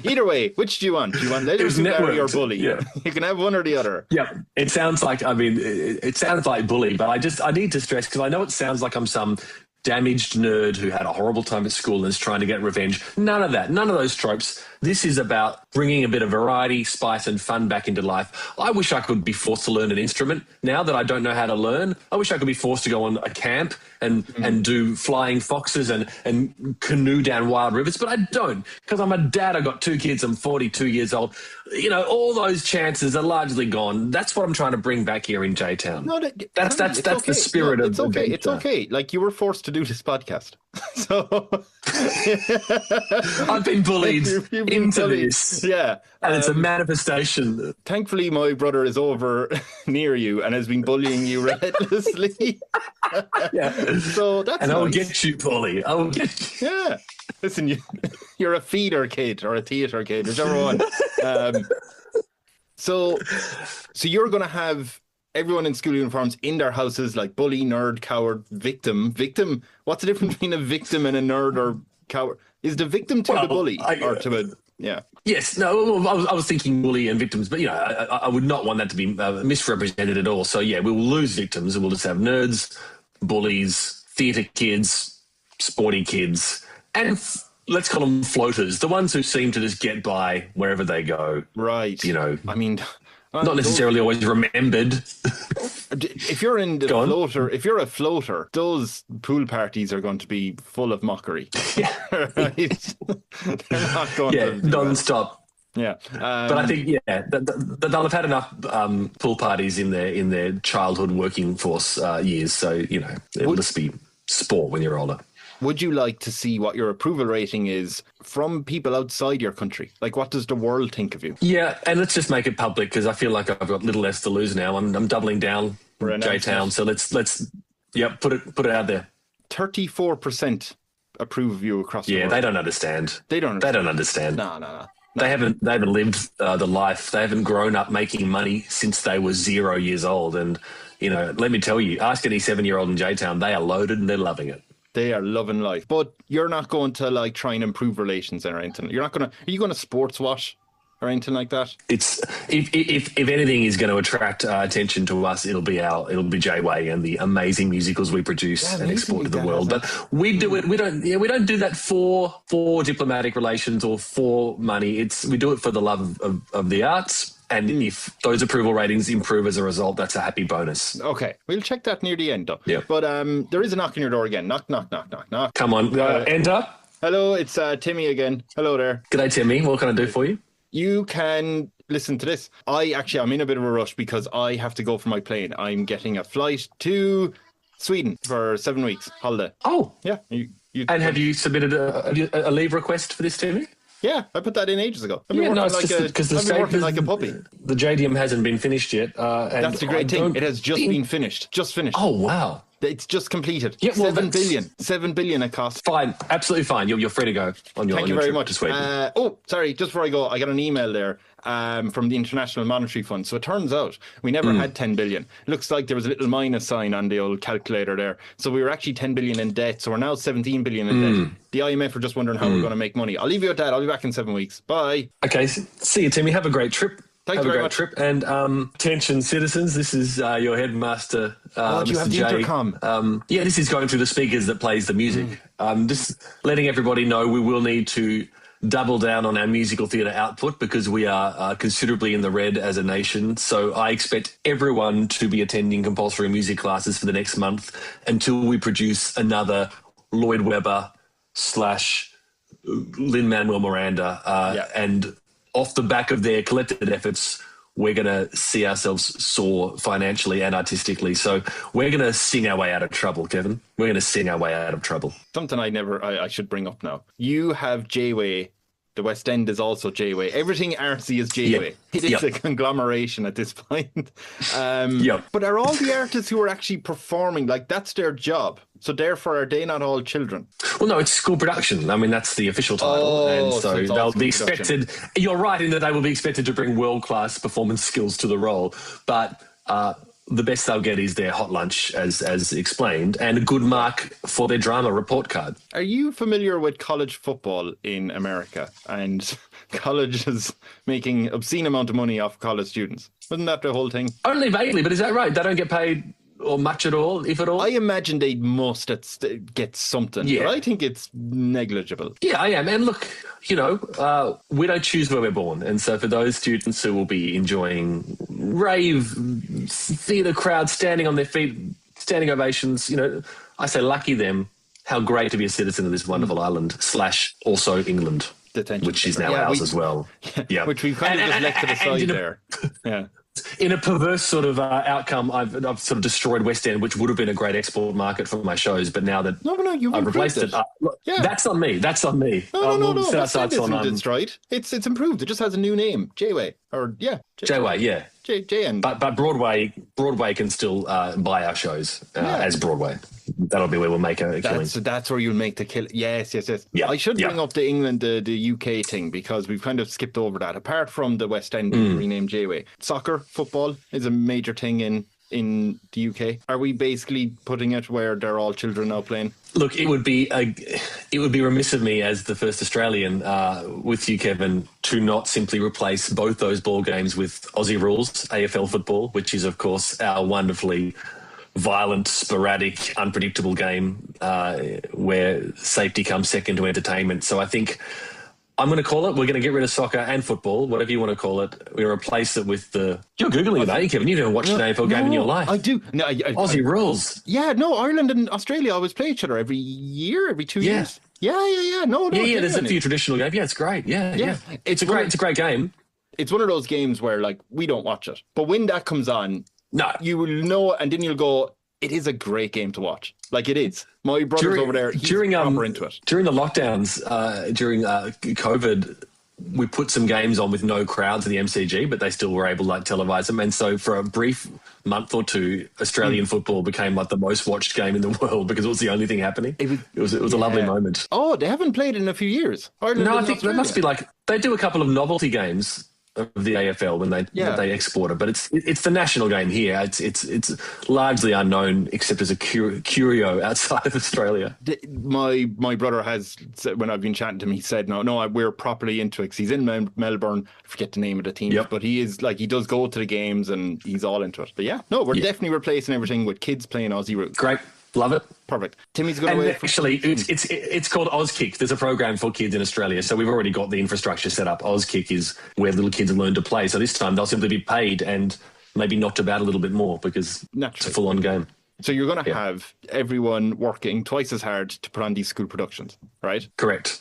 Either way, which do you want? Do you want Leisure Suit Larry or Bully? Yeah. You can have one or the other. Yeah, it sounds like, it sounds like Bully, but I need to stress, because I know it sounds like I'm some damaged nerd who had a horrible time at school and is trying to get revenge. None of that. None of those tropes. This is about bringing a bit of variety, spice and fun back into life. I wish I could be forced to learn an instrument. Now that I don't know how to learn, I wish I could be forced to go on a camp and do flying foxes and canoe down wild rivers, but I don't, because I'm a dad. I've got 2 kids. I'm 42 years old. You know, all those chances are largely gone. That's what I'm trying to bring back here in J-Town. No, that's okay. The spirit of it's okay. It's okay. Like, you were forced to do this podcast. So I've been bullied into this. Yeah. And it's a manifestation. Thankfully, my brother is over near you and has been bullying you relentlessly. Yeah. So that's and nice. I'll get you, Bully. I will get you. Yeah. Listen, you're a feeder kid or a theatre kid, whichever one. So you're going to have everyone in school uniforms in their houses, like bully, nerd, coward, victim. Victim. What's the difference between a victim and a nerd or coward? Is the victim to the bully or to a... Yeah. Yes. No, I was thinking bully and victims, but, I would not want that to be misrepresented at all. So, yeah, we will lose victims and we'll just have nerds, bullies, theatre kids, sporty kids, and let's call them floaters, the ones who seem to just get by wherever they go. Right. I mean... Not necessarily always remembered. If you're in the floater, if you're a floater, those pool parties are going to be full of mockery. Yeah. Right? They're not going to non-stop. Yeah. But I think, they'll have had enough pool parties in their childhood working force years. So, it'll just be sport when you're older. Would you like to see what your approval rating is from people outside your country? Like, what does the world think of you? Yeah, and let's just make it public, because I feel like I've got little less to lose now. I'm doubling down J-Town, so let's put it out there. 34% approve of you across the world. Yeah, they don't understand. They don't understand. No. They haven't lived the life. They haven't grown up making money since they were 0 years old. And, let me tell you, ask any 7-year-old in J-Town, they are loaded and they're loving it. They are loving life. But you're not going to try and improve relations or anything. You're not going to... Are you going to sports wash or anything like that? It's if anything is going to attract attention to us, it'll be J-Way and the amazing musicals we produce and export to the world. But we do it. We don't do that for diplomatic relations or for money. We do it for the love of the arts. And if those approval ratings improve as a result, that's a happy bonus. Okay. We'll check that near the end, though. Yeah. But there is a knock on your door again. Knock, knock, knock, knock, knock. Come on. Enter. Hello, it's Timmy again. Hello there. G'day, Timmy. What can I do for you? You can listen to this. I'm in a bit of a rush because I have to go for my plane. I'm getting a flight to Sweden for 7 weeks holiday. Oh. Yeah. And have you submitted a leave request for this, Timmy? Yeah, I put that in ages ago. I've been working like a puppy. The JDM hasn't been finished yet. And that's the great thing. It has just been finished. Just finished. Oh, wow. It's just completed. Yeah, well, 7 billion it cost. Fine, absolutely fine. You're free to go on your Thank you very much. Sweden. Sorry, just before I go, I got an email there from the International Monetary Fund. So it turns out we never had 10 billion. Looks like there was a little minus sign on the old calculator there. So we were actually 10 billion in debt. So we're now 17 billion in debt. The IMF are just wondering how we're going to make money. I'll leave you at that. I'll be back in 7 weeks. Bye. Okay, see you, Timmy. Have a great trip. Thanks very much. Trip. And attention, citizens, this is your headmaster, do you have the J. intercom? This is going through the speakers that plays the music. Just letting everybody know we will need to double down on our musical theatre output because we are considerably in the red as a nation. So I expect everyone to be attending compulsory music classes for the next month until we produce another Lloyd Webber / Lin-Manuel Miranda. And off the back of their collective efforts, we're going to see ourselves soar financially and artistically. So we're going to sing our way out of trouble, Kevin. We're going to sing our way out of trouble. Something I should bring up now. You have J-Way. The West End is also J-Way. Everything artsy is J-Way. It is a conglomeration at this point. But are all the artists who are actually performing, like that's their job? So therefore, are they not all children? Well, no, it's school production. I mean, that's the official title. And so they'll be expected. Production. You're right in that they will be expected to bring world-class performance skills to the role. But the best they'll get is their hot lunch, as explained, and a good mark for their drama report card. Are you familiar with college football in America and colleges making obscene amount of money off college students? Wasn't that the whole thing? Only vaguely, but is that right? They don't get paid or much at all, if at all? I imagine they must get something, but I think it's negligible. Yeah, I am. And look, we don't choose where we're born. And so for those students who will be enjoying rave theatre crowds standing on their feet, standing ovations, I say lucky them. How great to be a citizen of this wonderful island / also England, which is now ours as well. Yeah, which we've kind of just left to the side there. Yeah. In a perverse sort of outcome, I've sort of destroyed West End, which would have been a great export market for my shows. But now that I've replaced it, that's on me. That's on me. No. West End isn't destroyed. It's improved. It just has a new name, J-Way, or J-Way, yeah. JN. But Broadway can still buy our shows as Broadway. That'll be where we'll make a killing. So that's where you'll make the kill. Yes. Yeah, I should bring up the England, the UK thing, because we've kind of skipped over that. Apart from the West End being renamed J-Way, soccer, football is a major thing in the UK. Are we basically putting it where they're all children now playing? Look, it would be remiss of me as the first Australian with you, Kevin, to not simply replace both those ball games with Aussie rules, AFL football, which is of course our wonderfully violent, sporadic, unpredictable game where safety comes second to entertainment. So I think I'm going to call it, we're going to get rid of soccer and football, whatever you want to call it. We replace it with the... You're Googling it, are you, Kevin? You've never watched an AFL game in your life. I do. No, Aussie rules. Yeah, no, Ireland and Australia always play each other every year, every 2 years. Yeah. No, there's a few traditional games. Yeah, it's great. Yeah. It's a great game. It's one of those games where, like, we don't watch it. But when that comes on, you will know, and then you'll go, it is a great game to watch. Like, it is. My brother's over there, he's proper into it. During the lockdowns, during COVID, we put some games on with no crowds in the MCG, but they still were able to televise them. And so for a brief month or two, Australian football became like the most watched game in the world because it was the only thing happening. It was a lovely moment. Oh, they haven't played it in a few years. Ireland I think it must be like, they do a couple of novelty games of the AFL when they export it, but it's the national game here. It's largely unknown except as a curio outside of Australia. My brother has, when I've been chatting to him, he said no, we're properly into it because he's in Melbourne. I forget the name of the team, but he is like, he does go to the games and he's all into it. But we're definitely replacing everything with kids playing Aussie roots. Great. Love it. Perfect. Timmy's going away. Actually, it's called AusKick. There's a program for kids in Australia, so we've already got the infrastructure set up. AusKick is where little kids learn to play. So this time they'll simply be paid and maybe knocked about a little bit more because it's a full-on game. So you're going to have everyone working twice as hard to put on these school productions, right? Correct.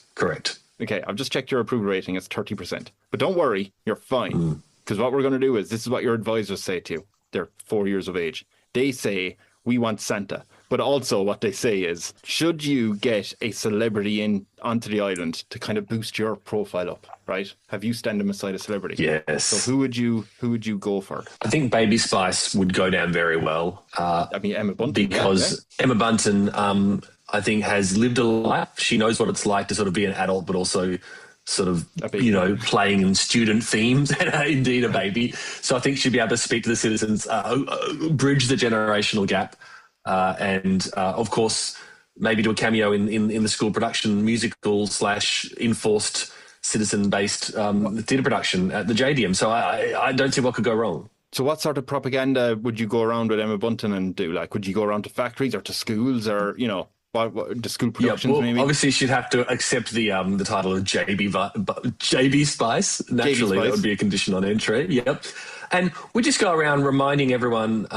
Okay, I've just checked your approval rating. It's 30%. But don't worry, you're fine. Because what we're going to do is, this is what your advisors say to you. They're 4 years of age. They say, we want Santa. But also what they say is, should you get a celebrity in onto the island to kind of boost your profile up, right? Have you stand them beside a celebrity? Yes. So who would you go for? I think Baby Spice would go down very well. I mean, Emma Bunton. Because Emma Bunton, I think, has lived a life. She knows what it's like to sort of be an adult, but also sort of, playing in student themes, and indeed a baby. So I think she'd be able to speak to the citizens, bridge the generational gap, and of course, maybe do a cameo in the school production musical / enforced citizen-based theatre production at the JDM. So I don't see what could go wrong. So what sort of propaganda would you go around with Emma Bunton and do? Like, would you go around to factories or to schools or, what the school productions maybe? Obviously she'd have to accept the title of JB Spice. Naturally, that would be a condition on entry. Yep. And we just go around reminding everyone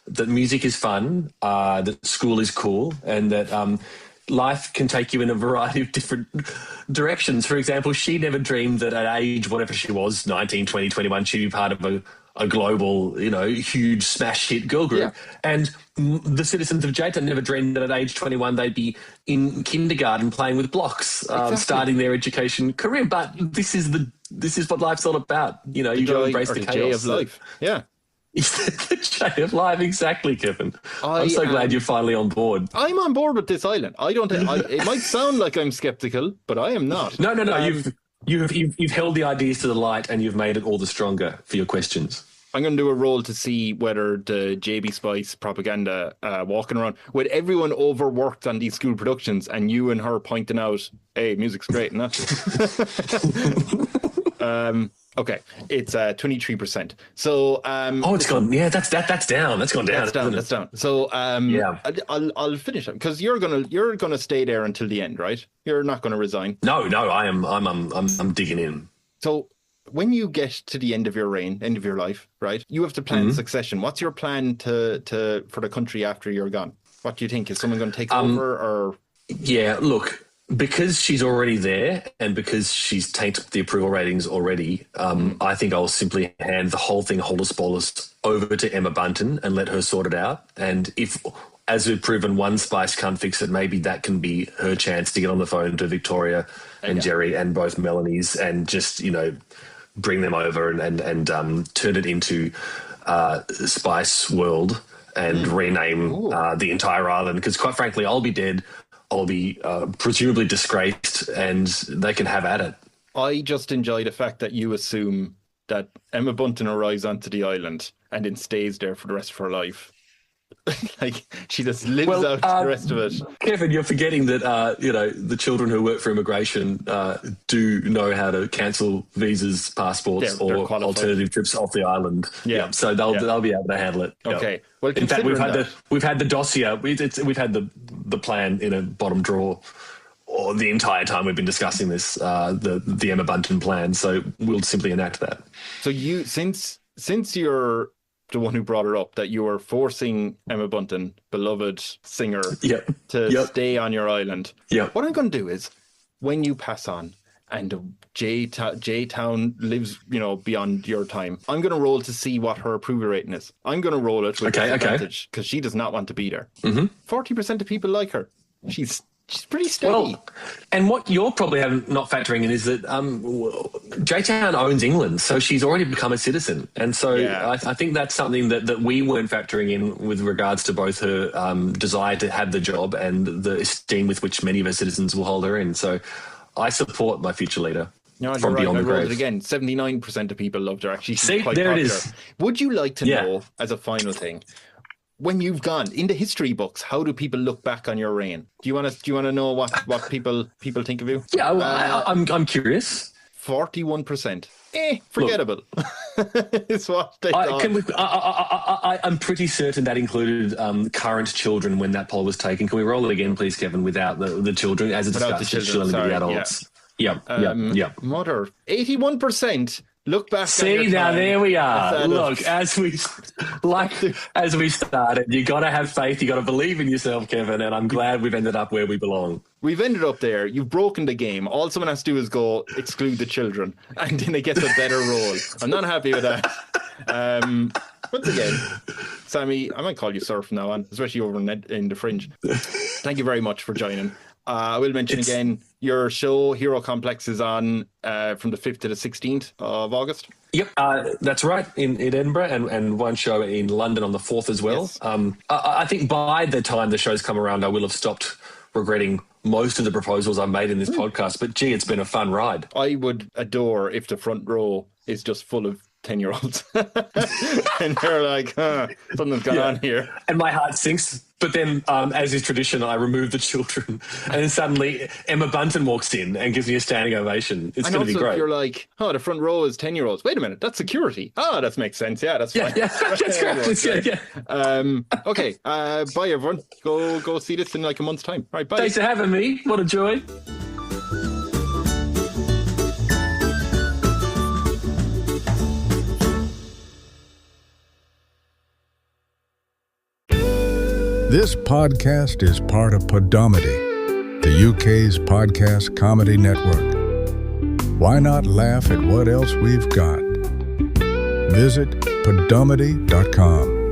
that music is fun, that school is cool, and that life can take you in a variety of different directions. For example, she never dreamed that at age, whatever she was, 19, 20, 21, she'd be part of a global, huge smash hit girl group. Yeah. And the citizens of Jaytown never dreamed that at age 21 they'd be in kindergarten playing with blocks, starting their education career. But this is what life's all about. You got to embrace the chaos. J of life. Yeah. The J of life, exactly, Kevin. I'm so glad you're finally on board. I'm on board with this island. It might sound like I'm skeptical, but I am not. No. You've held the ideas to the light, and you've made it all the stronger for your questions. I'm going to do a roll to see whether the JB Spice propaganda walking around with everyone overworked on these school productions, and you and her pointing out, "Hey, music's great," and that. Okay, it's 23%. So it's gone. Yeah, that's down. That's gone down. That's down. So I'll finish it because you're gonna stay there until the end, right? You're not going to resign. No, I am. I'm digging in. So when you get to the end of your reign, end of your life, right? You have to plan succession. What's your plan for the country after you're gone? What do you think? Is someone going to take over or? Yeah, look. Because she's already there and because she's tainted the approval ratings already, I think I'll simply hand the whole thing, holus bolus, over to Emma Bunton and let her sort it out. And if, as we've proven, one Spice can't fix it, maybe that can be her chance to get on the phone to Victoria and Jerry and both Melanies and just, bring them over and turn it into Spice World and rename the entire island. Because quite frankly, I'll be dead. I'll be presumably disgraced, and they can have at it. I just enjoy the fact that you assume that Emma Bunton arrives onto the island and then stays there for the rest of her life. Like, she just lives out the rest of it. Kevin, you're forgetting that, the children who work for immigration do know how to cancel visas, passports, or alternative trips off the island. Yeah. So they'll be able to handle it. Okay. Yep. Well, in fact, we've had the dossier. We've had the plan in a bottom drawer or the entire time we've been discussing this, the Emma Bunton plan. So we'll simply enact that. So you, since you're the one who brought her up, that you are forcing Emma Bunton, beloved singer, to stay on your island. Yeah. What I'm going to do is, when you pass on and J-Town lives, beyond your time, I'm going to roll to see what her approval rating is. I'm going to roll it with disadvantage because she does not want to be there. 40% of people like her. She's pretty steady. Well, and what you're probably not factoring in is that J-Town owns England, so she's already become a citizen. And so I think that's something that we weren't factoring in with regards to both her desire to have the job and the esteem with which many of her citizens will hold her in. So I support my future leader. No, from you're right. I rolled it again. 79% of people loved her. Actually, she's quite popular. It is. Would you like to know, as a final thing, when you've gone in the history books, how do people look back on your reign? Do you want to know what people think of you? Yeah, I'm curious. 41%. Forgettable. Is what they thought. I'm pretty certain that included current children when that poll was taken. Can we roll it again, please, Kevin, without the children, as it's discussed, still only the adults? Yeah. Mother, 81%. Look back. See, now there we are. Look, as we started, you got to have faith. You got to believe in yourself, Kevin. And I'm glad we've ended up where we belong. We've ended up there. You've broken the game. All someone has to do is go exclude the children, and then it gets a better role. I'm not happy with that. Once again, Sammy, I might call you sir from now on, especially over in the Fringe. Thank you very much for joining. I will mention again, your show, Hero Complex, is on from the 5th to the 16th of August. Yep, that's right, in Edinburgh, and one show in London on the 4th as well. Yes. I think by the time the shows come around, I will have stopped regretting most of the proposals I've made in this podcast. But, gee, it's been a fun ride. I would adore if the front row is just full of 10-year-olds. And they're like, something's gone on here. And my heart sinks. But then, as is tradition, I remove the children. And then suddenly Emma Bunton walks in and gives me a standing ovation. It's going to be great. If you're like, the front row is 10-year-olds. Wait a minute, that's security. That makes sense. Yeah, that's fine. Yeah, that's correct. Yeah. Okay, bye, everyone. Go see this in like a month's time. All right, bye. Thanks for having me. What a joy. This podcast is part of Podomedy, the UK's podcast comedy network. Why not laugh at what else we've got? Visit podomedy.com.